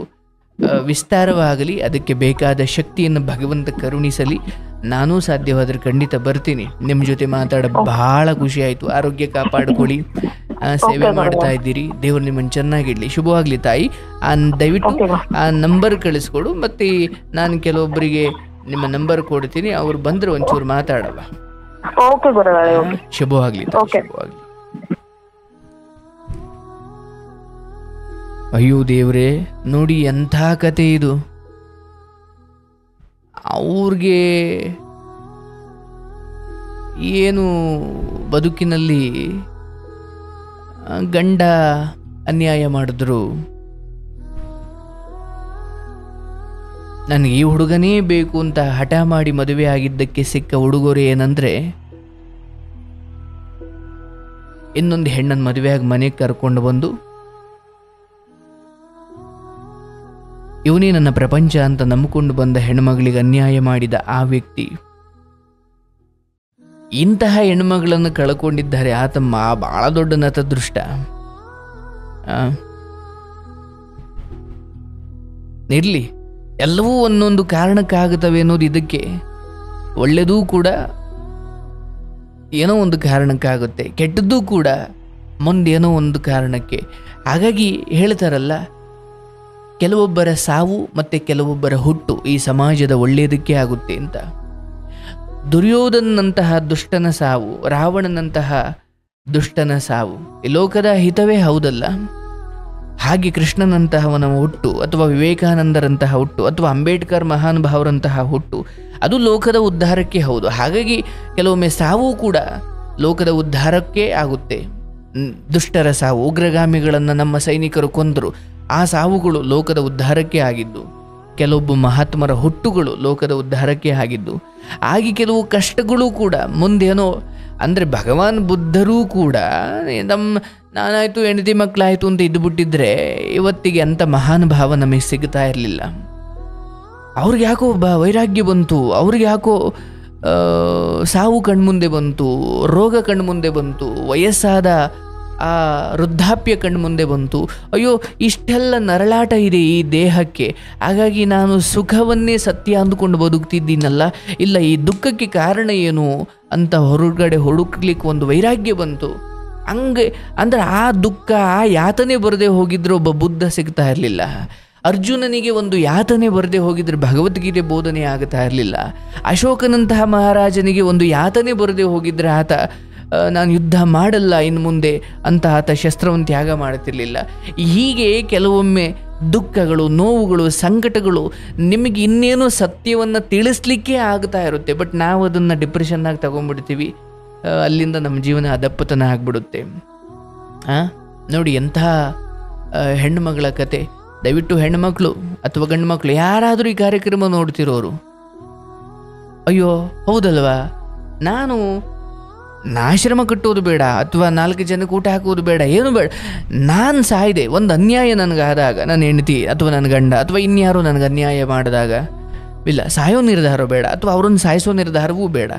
ವಿಸ್ತಾರವಾಗಲಿ, ಅದಕ್ಕೆ ಬೇಕಾದ ಶಕ್ತಿಯನ್ನು ಭಗವಂತ ಕರುಣಿಸಲಿ. ನಾನೂ ಸಾಧ್ಯವಾದರೆ ಖಂಡಿತ ಬರ್ತೀನಿ. ನಿಮ್ಮ ಜೊತೆ ಮಾತಾಡ ಬಹಳ ಖುಷಿ ಆಯಿತು. ಆರೋಗ್ಯ ಕಾಪಾಡಿಕೊಳ್ಳಿ, ಸೇವೆ ಮಾಡ್ತಾ ಇದ್ದೀರಿ. ದೇವರು ನಿಮ್ಮನ್ನು ಚೆನ್ನಾಗಿಡ್ಲಿ. ಶುಭವಾಗಲಿ ತಾಯಿ. ದಯವಿಟ್ಟು ಆ ನಂಬರ್ ಕಳಿಸ್ಕೊಡು, ಮತ್ತು ನಾನು ಕೆಲವೊಬ್ಬರಿಗೆ ನಿಮ್ಮ ನಂಬರ್ ಕೊಡ್ತೀನಿ, ಅವ್ರು ಬಂದರೆ ಒಂಚೂರು ಮಾತಾಡವ. ಶುಭವಾಗಲಿ. ಶುಭವಾಗಲಿ. ಅಯ್ಯೋ ದೇವ್ರೆ, ನೋಡಿ ಎಂಥ ಕತೆ ಇದು. ಅವ್ರಿಗೆ ಏನು ಬದುಕಿನಲ್ಲಿ ಗಂಡ ಅನ್ಯಾಯ ಮಾಡಿದ್ರು, ನನಗೆ ಈ ಹುಡುಗನೇ ಬೇಕು ಅಂತ ಹಠ ಮಾಡಿ ಮದುವೆ ಆಗಿದ್ದಕ್ಕೆ ಸಿಕ್ಕ ಉಡುಗೊರೆ ಏನಂದ್ರೆ ಇನ್ನೊಂದು ಹೆಣ್ಣನ್ನು ಮದುವೆಯಾಗಿ ಮನೆಗೆ ಕರ್ಕೊಂಡು ಬಂದು ಇವನೇ ನನ್ನ ಪ್ರಪಂಚ ಅಂತ ನಂಬಿಕೊಂಡು ಬಂದ ಹೆಣ್ಮಗಳಿಗೆ ಅನ್ಯಾಯ ಮಾಡಿದ ಆ ವ್ಯಕ್ತಿ. ಇಂತಹ ಹೆಣ್ಮಗಳನ್ನು ಕಳ್ಕೊಂಡಿದ್ದಾರೆ. ಆತ ಬಹಳ ದೊಡ್ಡ ನತದೃಷ್ಟ. ಇರ್ಲಿ, ಎಲ್ಲವೂ ಒಂದೊಂದು ಕಾರಣಕ್ಕಾಗುತ್ತವೆ ಅನ್ನೋದು ಇದಕ್ಕೆ. ಒಳ್ಳೆಯದೂ ಕೂಡ ಏನೋ ಒಂದು ಕಾರಣಕ್ಕಾಗುತ್ತೆ, ಕೆಟ್ಟದ್ದೂ ಕೂಡ ಮುಂದೇನೋ ಒಂದು ಕಾರಣಕ್ಕೆ. ಹಾಗಾಗಿ ಹೇಳ್ತಾರಲ್ಲ, ಕೆಲವೊಬ್ಬರ ಸಾವು ಮತ್ತು ಕೆಲವೊಬ್ಬರ ಹುಟ್ಟು ಈ ಸಮಾಜದ ಒಳ್ಳೆಯದಕ್ಕೆ ಆಗುತ್ತೆ ಅಂತ. ದುರ್ಯೋಧನಂತಹ ದುಷ್ಟನ ಸಾವು, ರಾವಣನಂತಹ ದುಷ್ಟನ ಸಾವು ಈ ಲೋಕದ ಹಿತವೇ ಹೌದಲ್ಲ. ಹಾಗೆ ಕೃಷ್ಣನಂತಹವನ ಹುಟ್ಟು ಅಥವಾ ವಿವೇಕಾನಂದರಂತಹ ಹುಟ್ಟು ಅಥವಾ ಅಂಬೇಡ್ಕರ್ ಮಹಾನುಭಾವರಂತಹ ಹುಟ್ಟು ಅದು ಲೋಕದ ಉದ್ಧಾರಕ್ಕೆ ಹೌದು. ಹಾಗಾಗಿ ಕೆಲವೊಮ್ಮೆ ಸಾವು ಕೂಡ ಲೋಕದ ಉದ್ಧಾರಕ್ಕೆ ಆಗುತ್ತೆ. ದುಷ್ಟರ ಸಾವು, ಉಗ್ರಗಾಮಿಗಳನ್ನು ನಮ್ಮ ಸೈನಿಕರು ಕೊಂದರು, ಆ ಸಾವುಗಳು ಲೋಕದ ಉದ್ಧಾರಕ್ಕೆ ಆಗಿದ್ದು. ಕೆಲವೊಬ್ಬ ಮಹಾತ್ಮರ ಹುಟ್ಟುಗಳು ಲೋಕದ ಉದ್ಧಾರಕ್ಕೆ ಆಗಿದ್ದು. ಹಾಗೆ ಕೆಲವು ಕಷ್ಟಗಳು ಕೂಡ ಮುಂದೇನೋ ಅಂದರೆ ಭಗವಾನ್ ಬುದ್ಧರೂ ಕೂಡ ನಾನಾಯಿತು ಹೆಂಡತಿ ಮಕ್ಕಳಾಯಿತು ಅಂತ ಇದ್ದುಬಿಟ್ಟಿದ್ರೆ ಇವತ್ತಿಗೆ ಅಂಥ ಮಹಾನುಭಾವ ನಮಗೆ ಸಿಗ್ತಾ ಇರಲಿಲ್ಲ. ಅವ್ರಿಗೆ ಯಾಕೋ ವೈರಾಗ್ಯ ಬಂತು, ಅವ್ರಿಗೆ ಯಾಕೋ ಸಾವು ಕಣ್ಮುಂದೆ ಬಂತು, ರೋಗ ಕಣ್ಮುಂದೆ ಬಂತು, ವಯಸ್ಸಾದ ಆ ವೃದ್ಧಾಪ್ಯ ಕಣ್ಮುಂದೆ ಬಂತು. ಅಯ್ಯೋ, ಇಷ್ಟೆಲ್ಲ ನರಳಾಟ ಇದೆ ಈ ದೇಹಕ್ಕೆ, ಹಾಗಾಗಿ ನಾನು ಸುಖವನ್ನೇ ಸತ್ಯ ಅಂದುಕೊಂಡು ಬದುಕ್ತಿದ್ದೀನಲ್ಲ, ಇಲ್ಲ ಈ ದುಃಖಕ್ಕೆ ಕಾರಣ ಏನು ಅಂತ ಹೊರಗಡೆ ಹುಡುಕ್ಲಿಕ್ಕೆ ಒಂದು ವೈರಾಗ್ಯ ಬಂತು. ಹಂಗೆ ಅಂದರೆ ಆ ದುಃಖ, ಆ ಯಾತನೆ ಬರದೆ ಹೋಗಿದ್ರೆ ಒಬ್ಬ ಬುದ್ಧ ಸಿಗ್ತಾ ಇರಲಿಲ್ಲ. ಅರ್ಜುನನಿಗೆ ಒಂದು ಯಾತನೆ ಬರದೆ ಹೋಗಿದ್ರೆ ಭಗವದ್ಗೀತೆ ಬೋಧನೆ ಆಗ್ತಾ ಇರಲಿಲ್ಲ. ಅಶೋಕನಂತಹ ಮಹಾರಾಜನಿಗೆ ಒಂದು ಯಾತನೆ ಬರದೆ ಹೋಗಿದ್ರೆ ಆತ ನಾನು ಯುದ್ಧ ಮಾಡಲ್ಲ ಇನ್ನು ಮುಂದೆ ಅಂತ ಆತ ಶಸ್ತ್ರವನ್ನು ತ್ಯಾಗ ಮಾಡುತ್ತಿರಲಿಲ್ಲ. ಹೀಗೆ ಕೆಲವೊಮ್ಮೆ ದುಃಖಗಳು, ನೋವುಗಳು, ಸಂಕಟಗಳು ನಿಮಗೆ ಇನ್ನೇನೋ ಸತ್ಯವನ್ನು ತಿಳಿಸ್ಲಿಕ್ಕೆ ಆಗ್ತಾ ಇರುತ್ತೆ. ಬಟ್ ನಾವು ಅದನ್ನು ಡಿಪ್ರೆಷನ್ನಾಗಿ ತಗೊಂಡ್ಬಿಡ್ತೀವಿ, ಅಲ್ಲಿಂದ ನಮ್ಮ ಜೀವನ ಅದಪ್ಪತನ ಆಗಿಬಿಡುತ್ತೆ. ನೋಡಿ ಎಂತಹ ಹೆಣ್ಣುಮಗಳ ಕತೆ. ದಯವಿಟ್ಟು ಹೆಣ್ಣುಮಕ್ಕಳು ಅಥವಾ ಗಂಡು ಮಕ್ಕಳು ಯಾರಾದರೂ ಈ ಕಾರ್ಯಕ್ರಮ ನೋಡ್ತಿರೋರು, ಅಯ್ಯೋ ಹೌದಲ್ವಾ, ನಾನು ಆಶ್ರಮ ಕಟ್ಟೋದು ಬೇಡ ಅಥವಾ 4 ಜನಕ್ಕೆ ಊಟ ಹಾಕೋದು ಬೇಡ, ಏನು ಬೇಡ, ನಾನು ಸಾಯ್ದೆ, ಒಂದು ಅನ್ಯಾಯ ನನಗಾದಾಗ, ನನ್ನ ಹೆಂಡತಿ ಅಥವಾ ನನ್ನ ಗಂಡ ಅಥವಾ ಇನ್ಯಾರೋ ನನಗೆ ಅನ್ಯಾಯ ಮಾಡಿದಾಗ, ಇಲ್ಲ ಸಾಯೋ ನಿರ್ಧಾರ ಬೇಡ ಅಥವಾ ಅವರನ್ನು ಸಾಯಿಸೋ ನಿರ್ಧಾರವೂ ಬೇಡ,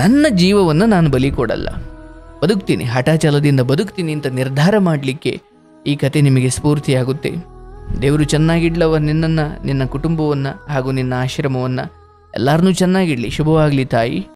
ನನ್ನ ಜೀವವನ್ನು ನಾನು ಬಲಿ ಕೊಡಲ್ಲ, ಬದುಕ್ತೀನಿ, ಹಠಾಚಲದಿಂದ ಬದುಕ್ತೀನಿ ಅಂತ ನಿರ್ಧಾರ ಮಾಡಲಿಕ್ಕೆ ಈ ಕತೆ ನಿಮಗೆ ಸ್ಫೂರ್ತಿಯಾಗುತ್ತೆ. ದೇವರು ಚೆನ್ನಾಗಿಡ್ಲವ ನಿನ್ನನ್ನು, ನಿನ್ನ ಕುಟುಂಬವನ್ನು ಹಾಗೂ ನಿನ್ನ ಆಶ್ರಮವನ್ನು ಎಲ್ಲರನ್ನೂ ಚೆನ್ನಾಗಿಡಲಿ. ಶುಭವಾಗಲಿ ತಾಯಿ.